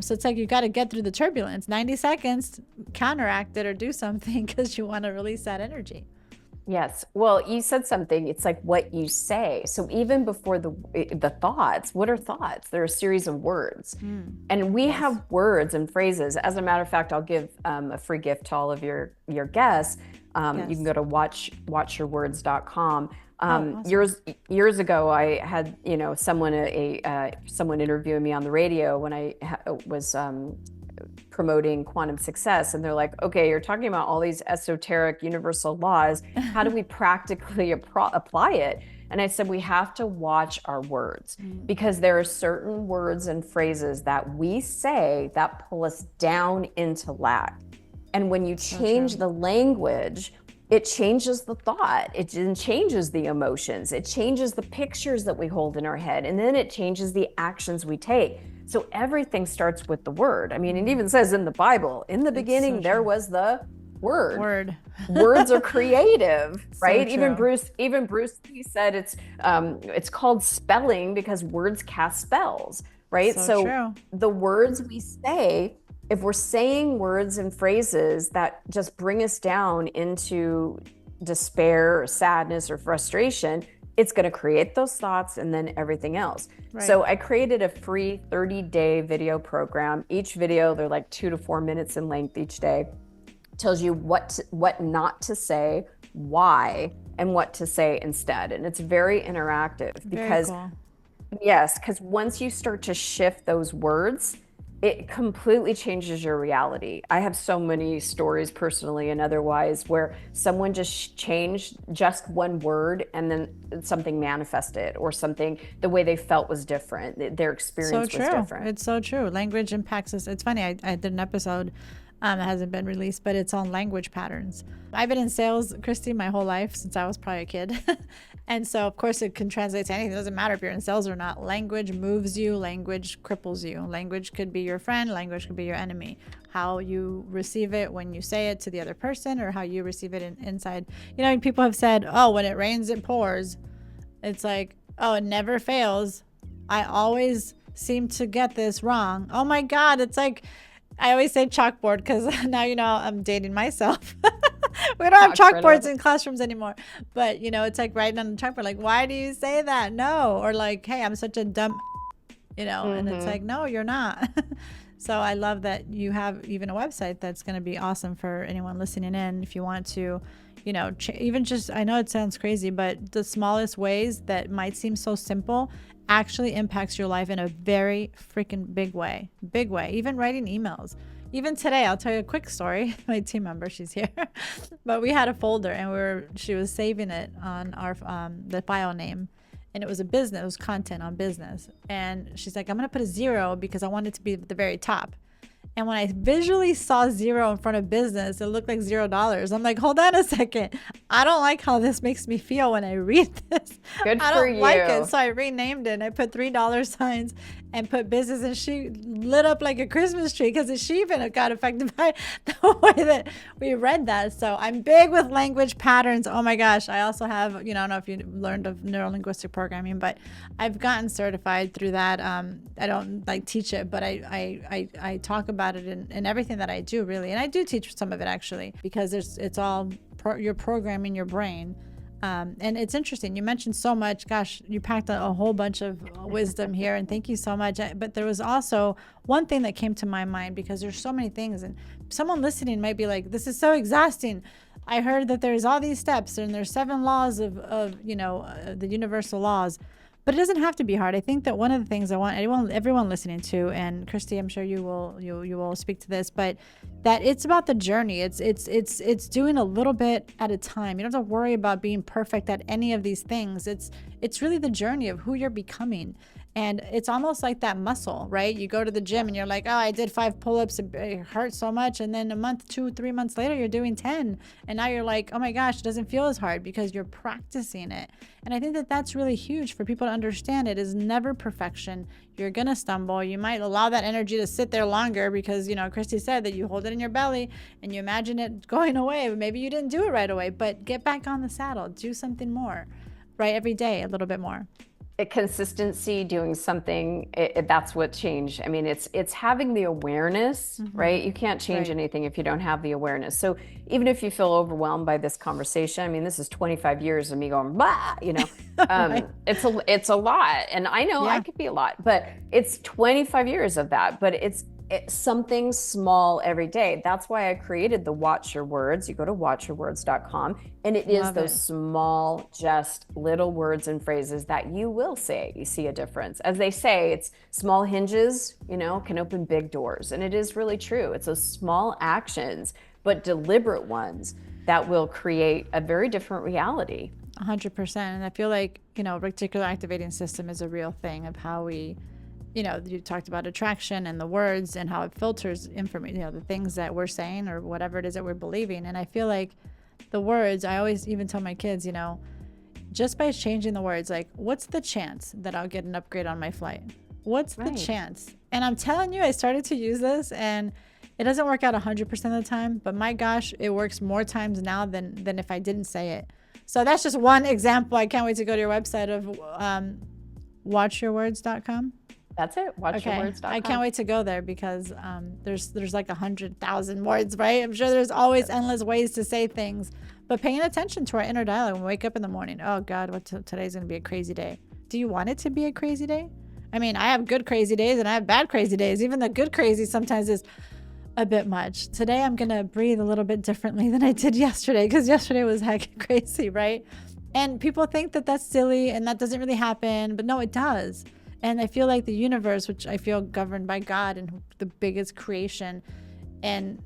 So it's like you got to get through the turbulence, 90 seconds, counteract it or do something, because you want to release that energy. Yes. Well, you said something. It's like what you say. So even before the thoughts, what are thoughts? They're a series of words. And we have words and phrases. As a matter of fact, I'll give a free gift to all of your guests. You can go to watchyourwords.com. Awesome. Years ago, I had someone interviewing me on the radio when I was promoting quantum success, and they're like, okay, you're talking about all these esoteric universal laws. How do we practically apply it? And I said, we have to watch our words, because there are certain words and phrases that we say that pull us down into lack. And when you change the language, it changes the thought, it changes the emotions, it changes the pictures that we hold in our head, and then it changes the actions we take. So everything starts with the word. I mean, it even says in the Bible, in the beginning, there was the word. Words are creative, right? Even Bruce Lee said it's called spelling because words cast spells, right? So the words we say, if we're saying words and phrases that just bring us down into despair or sadness or frustration, it's going to create those thoughts and then everything else. Right. So I created a free 30-day video program. Each video, they're like 2 to 4 minutes in length each day. Tells you what not to say, why, and what to say instead. And it's very interactive because once you start to shift those words, it completely changes your reality. I have so many stories personally and otherwise where someone just changed just one word and then something manifested, or something, the way they felt was different. Their experience was different. It's so true. Language impacts us. It's funny. I did an episode that hasn't been released, but it's on language patterns. I've been in sales, Christy, my whole life since I was probably a kid. And so, of course, it can translate to anything. It doesn't matter if you're in sales or not. Language moves you. Language cripples you. Language could be your friend. Language could be your enemy. How you receive it when you say it to the other person, or how you receive it inside. People have said, oh, when it rains, it pours. It's like, oh, it never fails. I always seem to get this wrong. Oh, my God. It's like, I always say chalkboard because now I'm dating myself. We don't have Chalkboard, chalkboards in classrooms anymore. But it's like writing on the chalkboard, like, why do you say that? No. Or like, hey, I'm such a dumb, and it's like, no, you're not. So I love that you have even a website that's going to be awesome for anyone listening in. If you want to, even just, I know it sounds crazy, but the smallest ways that might seem so simple actually impacts your life in a very freaking big way. Big way. Even writing emails. Even today, I'll tell you a quick story. My team member, she's here, but we had a folder and she was saving it on our the file name, and it was it was content on business. And she's like, I'm gonna put a 0 because I want it to be at the very top. And when I visually saw 0 in front of business, it looked like $0. I'm like, hold on a second. I don't like how this makes me feel when I read this. Good I for don't you. like it. So I renamed it and I put $3 signs and put business, and she lit up like a Christmas tree because she even got affected by the way that we read that. So I'm big with language patterns. Oh my gosh. I also have, I don't know if you learned of neuro-linguistic programming, but I've gotten certified through that. I don't like teach it, but I talk about it in everything that I do, really. And I do teach some of it actually, because it's all you're programming your brain. And it's interesting. You mentioned so much. Gosh, you packed a whole bunch of wisdom here, and thank you so much. But there was also one thing that came to my mind, because there's so many things, and someone listening might be like, this is so exhausting. I heard that there's all these steps and there's 7 laws of the universal laws. But it doesn't have to be hard. I think that one of the things I want everyone listening to, and Christy, I'm sure you will speak to this, but that it's about the journey. It's doing a little bit at a time. You don't have to worry about being perfect at any of these things. It's really the journey of who you're becoming. And it's almost like that muscle, right? You go to the gym and you're like, oh, I did 5 pull-ups. It hurt so much. And then a month, 2, 3 months later, you're doing 10. And now you're like, oh my gosh, it doesn't feel as hard because you're practicing it. And I think that that's really huge for people to understand. It is never perfection. You're going to stumble. You might allow that energy to sit there longer because, Christy said that you hold it in your belly and you imagine it going away. Maybe you didn't do it right away, but get back on the saddle. Do something more, right? Every day, a little bit more. Consistency, doing something, that's what changed. I mean, it's having the awareness, right? You can't change anything if you don't have the awareness. So even if you feel overwhelmed by this conversation, I mean, this is 25 years of me going, blah, right. It's a lot. And I know I could be a lot, but it's 25 years of that, but it's something small every day. That's why I created the Watch Your Words. You go to watchyourwords.com, and it is those small, just little words and phrases that you will say. You see a difference. As they say, it's small hinges, can open big doors. And it is really true. It's those small actions, but deliberate ones that will create a very different reality. 100%. And I feel like, reticular activating system is a real thing of how we, you talked about attraction and the words and how it filters information, the things that we're saying or whatever it is that we're believing. And I feel like the words, I always even tell my kids, just by changing the words, like, what's the chance that I'll get an upgrade on my flight? What's the chance? And I'm telling you, I started to use this and it doesn't work out 100% of the time, but my gosh, it works more times now than if I didn't say it. So that's just one example. I can't wait to go to your website of watchyourwords.com. That's it. Watchyourwords.com. I can't wait to go there because there's like 100,000 words, right? I'm sure there's always endless ways to say things, but paying attention to our inner dialogue when we wake up in the morning. Oh God, today's going to be a crazy day. Do you want it to be a crazy day? I mean, I have good crazy days and I have bad crazy days. Even the good crazy sometimes is a bit much. Today, I'm going to breathe a little bit differently than I did yesterday because yesterday was heck crazy, right? And people think that that's silly and that doesn't really happen, but no, it does. And I feel like the universe, which I feel governed by God and the biggest creation, and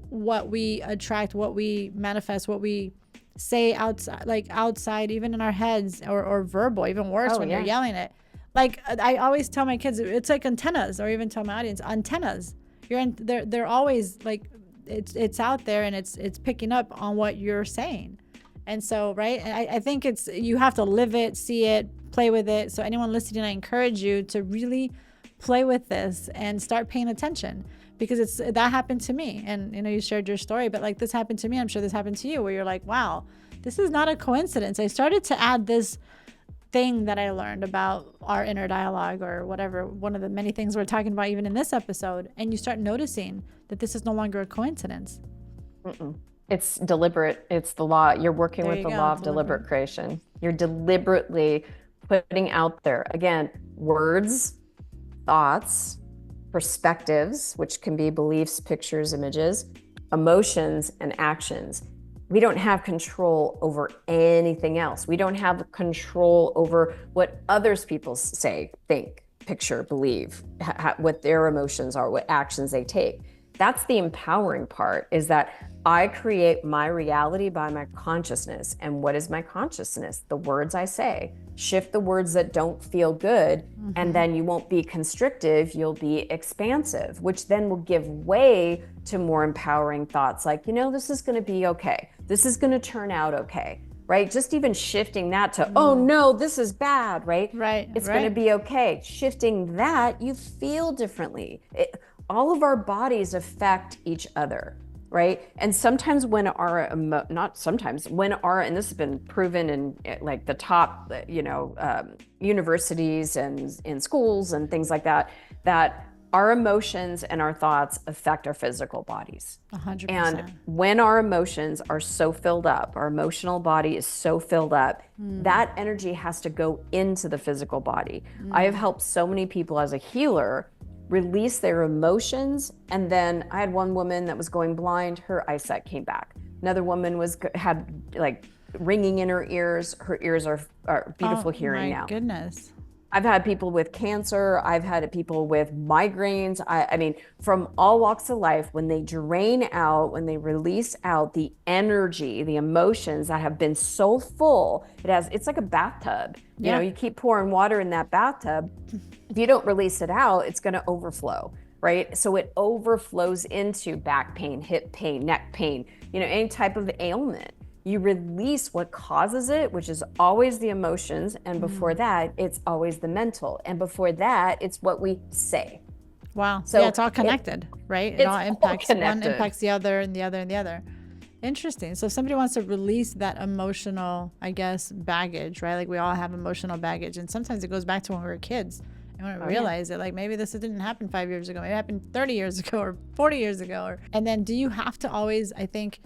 what we attract, what we manifest, what we say outside, even in our heads or verbal, even worse when you're yelling it. Like I always tell my kids, it's like antennas, or even tell my audience, antennas. They're always like, it's out there and it's picking up on what you're saying. And so, right. And I think you have to live it, see it, play with it. So anyone listening, I encourage you to really play with this and start paying attention, because that happened to me. And, you shared your story, but like this happened to me. I'm sure this happened to you, where you're like, wow, this is not a coincidence. I started to add this thing that I learned about our inner dialogue or whatever, one of the many things we're talking about even in this episode, and you start noticing that this is no longer a coincidence. Mm-mm. It's deliberate. It's the law. You're working There with you the go, law of deliberate creation. You're deliberately putting out there, again, words, thoughts, perspectives, which can be beliefs, pictures, images, emotions, and actions. We don't have control over anything else. We don't have control over what others people say, think, picture, believe, what their emotions are, what actions they take. That's the empowering part, is that I create my reality by my consciousness. And what is my consciousness? The words I say. Shift the words that don't feel good, and then you won't be constrictive, you'll be expansive, which then will give way to more empowering thoughts like, this is going to be okay. This is going to turn out okay, right? Just even shifting that to, oh no, this is bad, right? Right. It's going to be okay. Shifting that, you feel differently. All of our bodies affect each other. Right. And sometimes when and this has been proven in like the top, universities and in schools and things like that, that our emotions and our thoughts affect our physical bodies. 100%. And when our emotions are so filled up, our emotional body is so filled up, that energy has to go into the physical body. I have helped so many people as a healer release their emotions. And then I had one woman that was going blind, her eyesight came back. Another woman had like ringing in her ears. Her ears are beautiful hearing now. My goodness. I've had people with cancer. I've had people with migraines. I mean, from all walks of life, when they drain out, when they release out the energy, the emotions that have been so full, it's like a bathtub. Yeah. You keep pouring water in that bathtub. If you don't release it out, it's going to overflow, right? So it overflows into back pain, hip pain, neck pain, any type of ailment. You release what causes it, which is always the emotions. And before that, it's always the mental. And before that, it's what we say. Wow. So it's all connected, right? It all impacts one impacts the other and the other and the other. Interesting. So if somebody wants to release that emotional, I guess, baggage, right? Like we all have emotional baggage. And sometimes it goes back to when we were kids. And when we realize it, like maybe this didn't happen 5 years ago. Maybe it happened 30 years ago or 40 years ago. And then do you have to always, I think,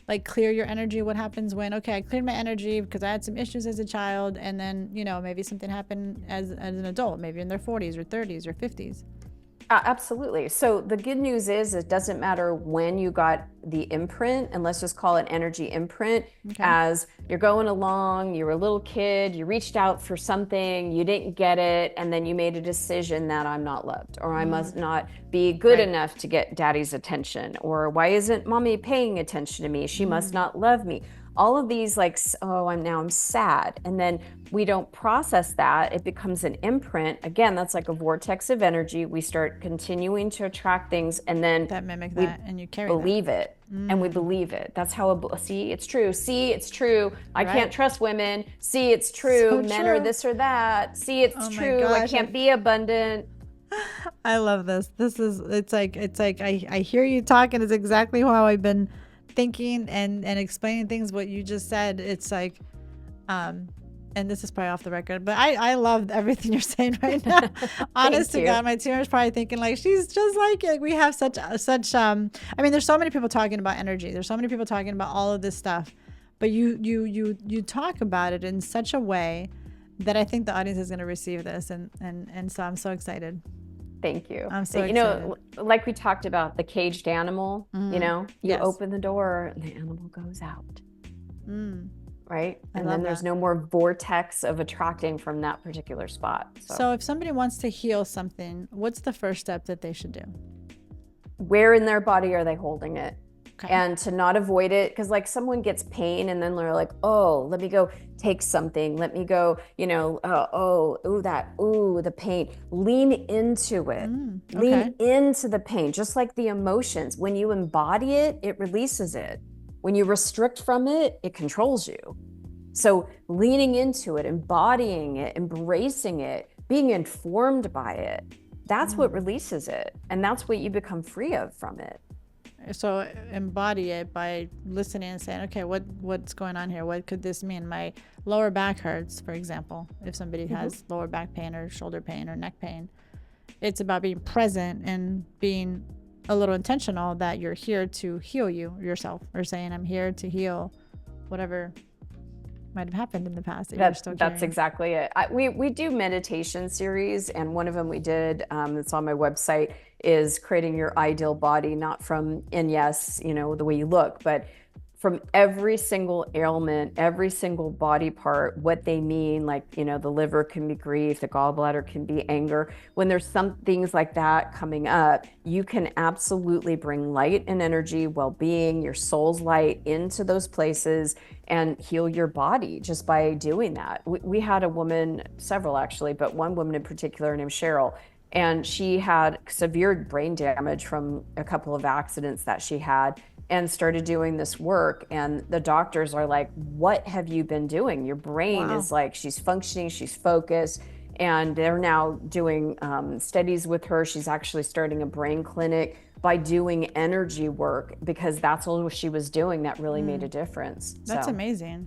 like clear your energy? What happens when, okay, I cleared my energy because I had some issues as a child, and then, maybe something happened as an adult, maybe in their 40s or 30s or 50s? Absolutely. So the good news is it doesn't matter when you got the imprint, and let's just call it energy imprint. Okay. As you're going along, you were a little kid, you reached out for something, you didn't get it, and then you made a decision that I'm not loved, or I must not be good enough to get daddy's attention, or why isn't mommy paying attention to me? She must not love me. All of these like, I'm sad. And then we don't process that. It becomes an imprint. Again, that's like a vortex of energy. We start continuing to attract things, and then that mimic that, and you carry believe it. And we believe it. That's how, see, it's true. See, it's true. I can't trust women. See, it's true. So Men true. are this or that. See, it's true. I can't be abundant. I love this. It's like I hear you talking. It's exactly how I've been thinking and explaining things. What you just said, it's like and this is probably off the record, but I love everything you're saying right now. Honest to God, my team is probably thinking like, she's just like it. We have such I mean, there's so many people talking about energy, there's so many people talking about all of this stuff, but you talk about it in such a way that I think the audience is going to receive this, and so I'm so excited. Thank you. I'm so excited. Like we talked about the caged animal, you Yes. open the door and the animal goes out. Right? And then there's no more vortex of attracting from that particular spot. So if somebody wants to heal something, what's the first step that they should do? Where in their body are they holding it? Okay. And to not avoid it, because like someone gets pain and then they're like, oh, let me go take something. Let me go, the pain. Lean into it. Lean into the pain, just like the emotions. When you embody it, it releases it. When you restrict from it, it controls you. So leaning into it, embodying it, embracing it, being informed by it, that's what releases it. And that's what you become free of from it. So embody it by listening and saying, okay, what's going on here? What could this mean? My lower back hurts, for example. If somebody has lower back pain or shoulder pain or neck pain, it's about being present and being a little intentional that you're here to heal yourself, or saying, I'm here to heal whatever might have happened in the past that you're still carrying. That's exactly it. We do meditation series, and one of them we did, that's on my website, is creating your ideal body, not from, and yes, you know, the way you look, but from every single ailment, every single body part, what they mean. Like, you know, the liver can be grief, the gallbladder can be anger. When there's some things like that coming up, you can absolutely bring light and energy, well-being, your soul's light into those places and heal your body just by doing that. We had a woman, several actually, but one woman in particular named Cheryl, and she had severe brain damage from a couple of accidents that she had, and started doing this work. And the doctors are like, what have you been doing? Your brain is like, she's functioning, she's focused. And they're now doing studies with her. She's actually starting a brain clinic by doing energy work, because that's all she was doing that really made a difference. That's amazing.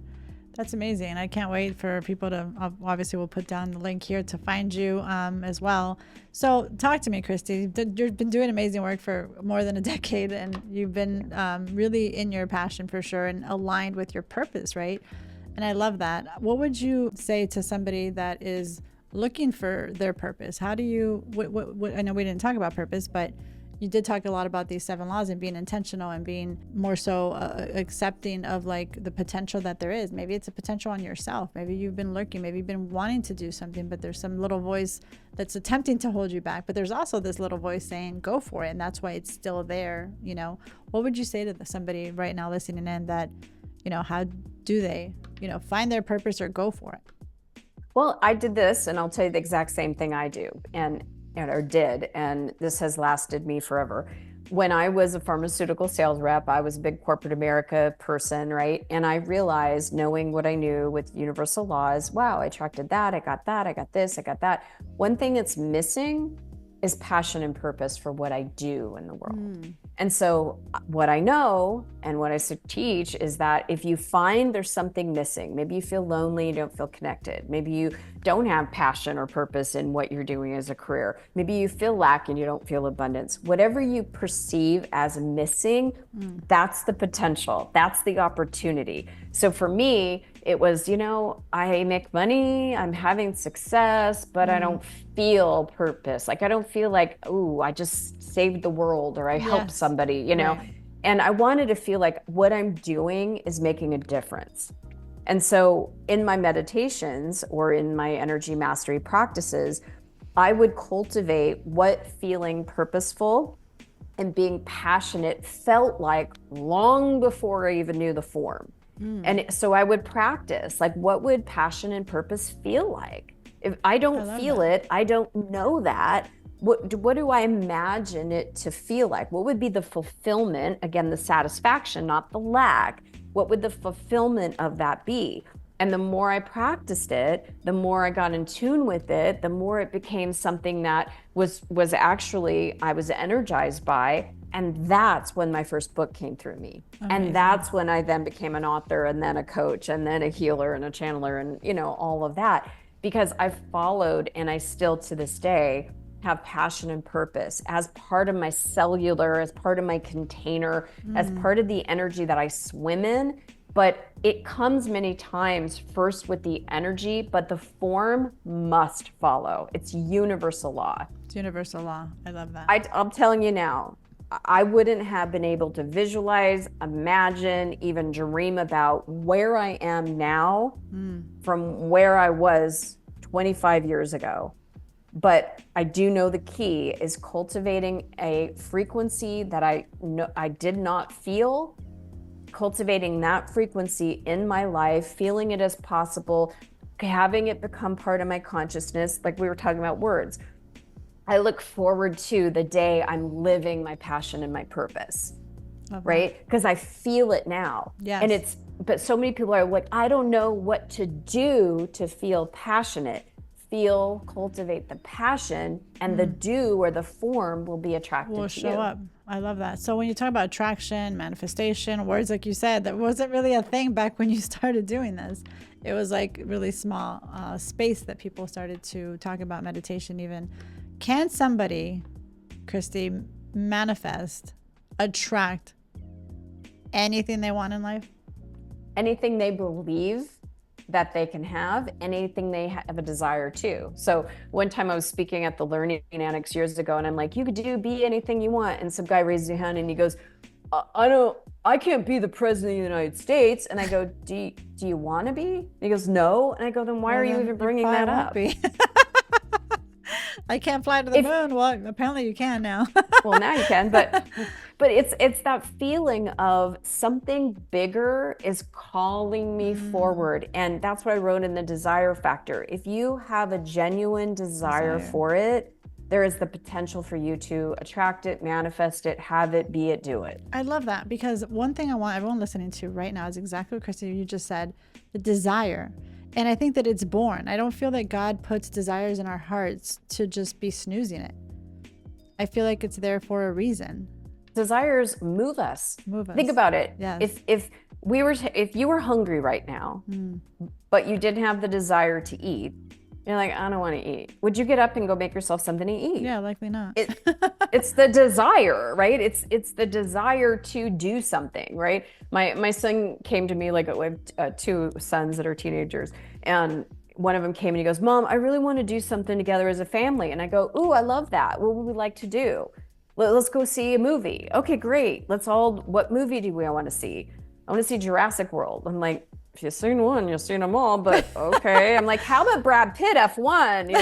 That's amazing. I can't wait for people to, obviously we'll put down the link here to find you as well. So talk to me, Christy. You've been doing amazing work for more than a decade, and you've been really in your passion for sure and aligned with your purpose, right? And I love that. What would you say to somebody that is looking for their purpose? How do you, what I know we didn't talk about purpose, but you did talk a lot about these 7 laws and being intentional and being more so accepting of like the potential that there is. Maybe it's a potential on yourself. Maybe you've been lurking. Maybe you've been wanting to do something, but there's some little voice that's attempting to hold you back. But there's also this little voice saying, go for it. And that's why it's still there. You know, what would you say to somebody right now listening in that, you know, how do they, you know, find their purpose or go for it? Well, I did this, and I'll tell you the exact same thing I do. Or did, and this has lasted me forever. When I was a pharmaceutical sales rep, I was a big corporate America person, right? And I realized, knowing what I knew with universal laws, wow, I attracted that, I got this, I got that. One thing that's missing is passion and purpose for what I do in the world. And so what I know and what I teach is that if you find there's something missing, maybe you feel lonely, you don't feel connected, maybe you don't have passion or purpose in what you're doing as a career, maybe you feel lack and you don't feel abundance, whatever you perceive as missing, that's the potential, that's the opportunity. So for me, it was, you know, I make money, I'm having success, but I don't feel purpose. Like, I don't feel like, oh, I just saved the world or I helped somebody, you know? Right. And I wanted to feel like what I'm doing is making a difference. And so in my meditations or in my energy mastery practices, I would cultivate what feeling purposeful and being passionate felt like long before I even knew the form. And so I would practice, like, what would passion and purpose feel like? If I don't feel it, I don't know that. What do I imagine it to feel like? What would be the fulfillment? Again, the satisfaction, not the lack. What would the fulfillment of that be? And the more I practiced it, the more I got in tune with it, the more it became something that was actually, I was energized by. And that's when my first book came through me. Amazing. And that's when I then became an author, and then a coach, and then a healer and a channeler, and, you know, all of that. Because I've followed, and I still to this day have passion and purpose as part of my cellular, as part of my container, as part of the energy that I swim in. But it comes many times first with the energy, but the form must follow. It's universal law. It's universal law. I love that. I'm telling you now, I wouldn't have been able to visualize, imagine, even dream about where I am now from where I was 25 years ago. But I do know the key is cultivating a frequency that I did not feel, cultivating that frequency in my life, feeling it as possible, having it become part of my consciousness, like we were talking about words. I look forward to the day I'm living my passion and my purpose, right? Because I feel it now. Yes. And but so many people are like, I don't know what to do to feel passionate. feel, cultivate the passion, and the do or the form will be attracted Will to show you. up. I love that. So when you talk about attraction, manifestation, words like you said, that wasn't really a thing back when you started doing this. It was like really small space that people started to talk about meditation even. Can somebody, Christy, manifest, attract anything they want in life? Anything they believe that they can have, anything they have a desire to. So one time I was speaking at the Learning Annex years ago, and I'm like, you could be anything you want. And some guy raised his hand and he goes, I can't be the president of the United States. And I go, do you want to be? And he goes, no. And I go, then why are you even bringing that up? I can't fly to the moon. Well, apparently you can now. Well, now you can, but it's that feeling of something bigger is calling me forward. And that's what I wrote in the desire factor. If you have a genuine desire for it, there is the potential for you to attract it, manifest it, have it, be it, do it. I love that, because one thing I want everyone listening to right now is exactly what Christy, you just said, the desire. And I think that it's born. I don't feel that God puts desires in our hearts to just be snoozing it. I feel like it's there for a reason. Desires move us. Think about it. Yes. If you were hungry right now, but you didn't have the desire to eat, you're like, I don't want to eat. Would you get up and go make yourself something to eat? Yeah, likely not. It's the desire, right? It's the desire to do something, right? My son came to me, like I have two sons that are teenagers, and one of them came and he goes, Mom, I really want to do something together as a family. And I go, ooh, I love that. What would we like to do? Let's go see a movie. Okay, great. What movie do we want to see? I want to see Jurassic World. I'm like, if you've seen one, you've seen them all, but okay. I'm like, how about Brad Pitt F1,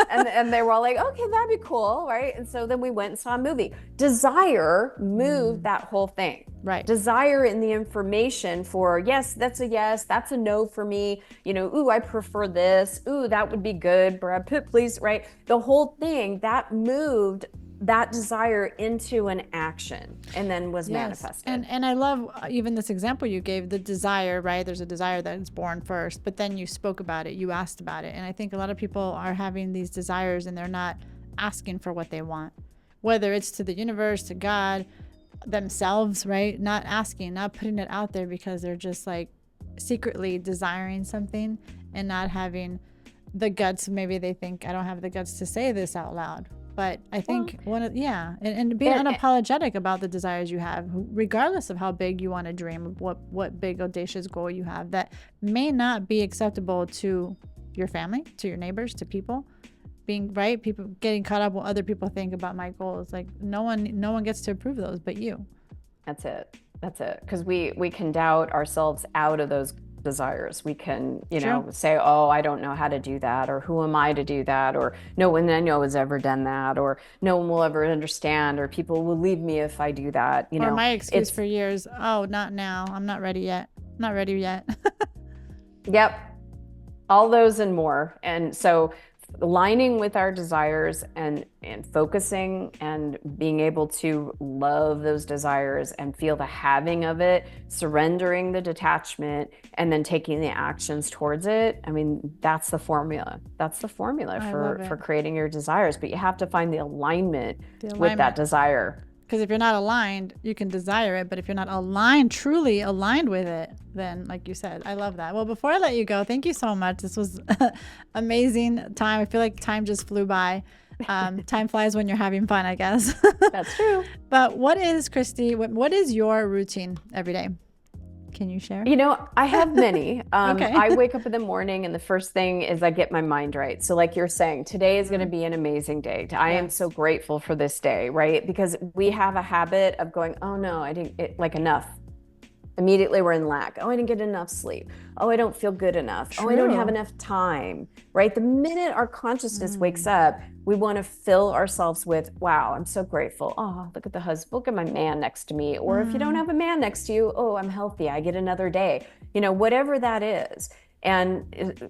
and they were all like, okay, that'd be cool, right? And so then we went and saw a movie. Desire moved that whole thing. Right. Desire in the information for, yes, that's a no for me. Ooh, I prefer this. Ooh, that would be good. Brad Pitt, please, right? The whole thing, that moved that desire into an action and then was manifested. And I love even this example you gave, the desire, right? There's a desire that is born first, but then you spoke about it, you asked about it. And I think a lot of people are having these desires and they're not asking for what they want, whether it's to the universe, to God, themselves, right? Not asking, not putting it out there, because they're just like secretly desiring something and not having the guts. Maybe they think, I don't have the guts to say this out loud. But I think and being unapologetic about the desires you have, regardless of how big you want to dream, of what big audacious goal you have that may not be acceptable to your family, to your neighbors, to people. People getting caught up what other people think about my goals. Like no one gets to approve those but you. That's it. Because we can doubt ourselves out of those desires. We can, say, oh, I don't know how to do that, or who am I to do that, or no one I know has ever done that, or no one will ever understand, or people will leave me if I do that. Or my excuse for years, oh, not now. I'm not ready yet. Yep. All those and more. And so aligning with our desires and focusing and being able to love those desires and feel the having of it, surrendering the detachment, and then taking the actions towards it. I mean, that's the formula. For creating your desires. But you have to find the alignment with that desire. Because if you're not aligned, you can desire it. But if you're not aligned, truly aligned with it, then like you said, I love that. Well, before I let you go, thank you so much. This was amazing time. I feel like time just flew by. Time flies when you're having fun, I guess. That's true. But Christy, what is your routine every day? Can you share? I have many. Okay. I wake up in the morning and the first thing is I get my mind right. So like you're saying, today is going to be an amazing day. I am so grateful for this day, right? Because we have a habit of going, oh no, I didn't enough. Immediately we're in lack. Oh, I didn't get enough sleep. Oh, I don't feel good enough. True. Oh, I don't have enough time, right? The minute our consciousness wakes up, we want to fill ourselves with, wow, I'm so grateful. Oh, look at the husband, look at my man next to me. Or if you don't have a man next to you, oh, I'm healthy. I get another day, whatever that is. And,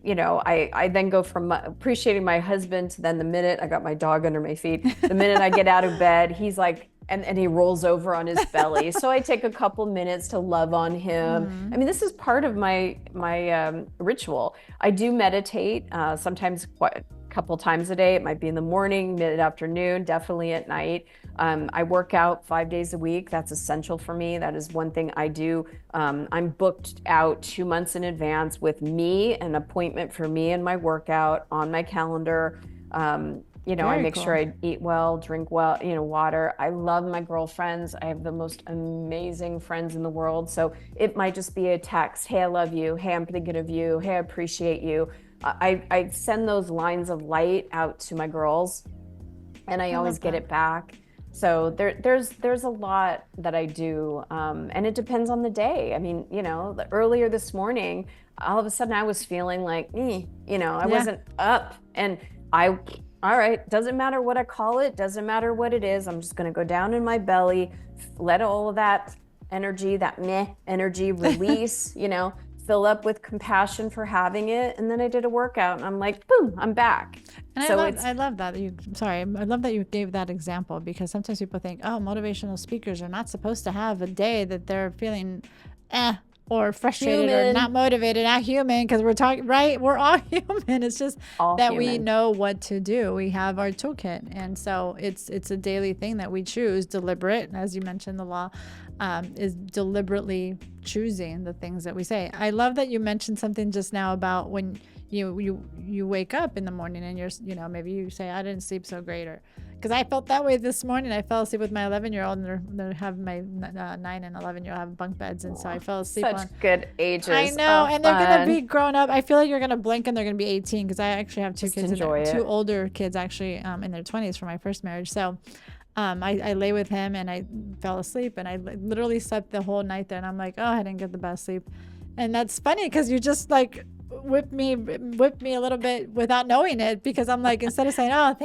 I then go from appreciating my husband to then the minute I got my dog under my feet, the minute I get out of bed, he's like, and he rolls over on his belly. So I take a couple minutes to love on him. I mean, this is part of my ritual. I do meditate, sometimes couple times a day. It might be in the morning, mid-afternoon, definitely at night. I work out 5 days a week. That's essential for me. That is one thing I do. I'm booked out 2 months in advance with me, an appointment for me and my workout on my calendar. I make sure I eat well, drink well, water. I love my girlfriends. I have the most amazing friends in the world. So it might just be a text. Hey, I love you. Hey, I'm thinking of you. Hey, I appreciate you. I send those lines of light out to my girls, and I always get it back. So there's a lot that I do, and it depends on the day. I mean, earlier this morning, all of a sudden I was feeling like, I wasn't up, and all right, doesn't matter what I call it, doesn't matter what it is. I'm just going to go down in my belly, let all of that energy, that meh energy release, fill up with compassion for having it. And then I did a workout and I'm like, boom, I'm back. And so I love that I love that you gave that example, because sometimes people think, oh, motivational speakers are not supposed to have a day that they're feeling or frustrated or not motivated, not human, because we're talking, right? We're all human. It's just all that human. We know what to do. We have our toolkit. And so it's a daily thing that we choose, deliberate. As you mentioned, the law is deliberately choosing the things that we say. I love that you mentioned something just now about when you wake up in the morning and you're, maybe you say, I didn't sleep so great, or because I felt that way this morning. I fell asleep with my 11-year-old, and they have my 9 and 11-year-old have bunk beds, and so I fell asleep. Such good ages. I know, and they're gonna be grown up. I feel like you're gonna blink and they're gonna be 18, because I actually have two older kids actually in their 20s from my first marriage. So I lay with him and I fell asleep, and I literally slept the whole night there, and I'm like, oh, I didn't get the best sleep. And that's funny, because you just like whipped me a little bit without knowing it, because I'm like, instead of saying, oh,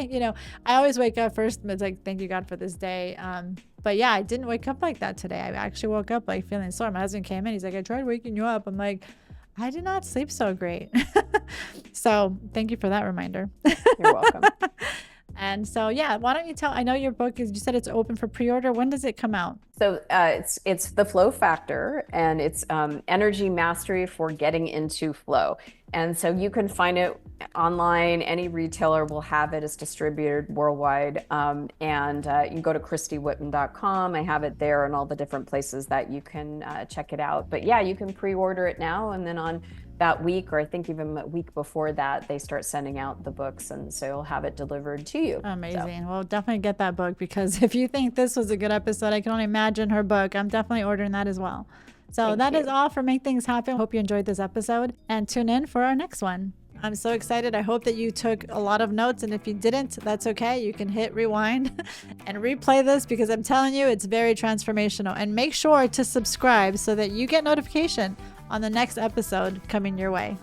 I always wake up first, it's like, thank you God for this day. But yeah, I didn't wake up like that today. I actually woke up like feeling sore. My husband came in, he's like, I tried waking you up. I'm like, I did not sleep so great. So thank you for that reminder. You're welcome. And so, yeah, why don't you tell, I know your book you said it's open for pre-order. When does it come out? So it's the Flow Factor, and it's energy mastery for getting into flow. And so you can find it online. Any retailer will have it. It's distributed worldwide. And you can go to ChristyWhitman.com. I have it there and all the different places that you can check it out. But yeah, you can pre-order it now, and then on that week, or I think even a week before that, they start sending out the books, and so you'll have it delivered to you. Amazing. Well, definitely get that book, because if you think this was a good episode, I can only imagine her book. I'm definitely ordering that as well. So that is all for Make Things Happen. Hope you enjoyed this episode, and tune in for our next one. I'm so excited. I hope that you took a lot of notes, and if you didn't, that's okay. You can hit rewind and replay this, because I'm telling you, it's very transformational. And make sure to subscribe so that you get notification on the next episode coming your way.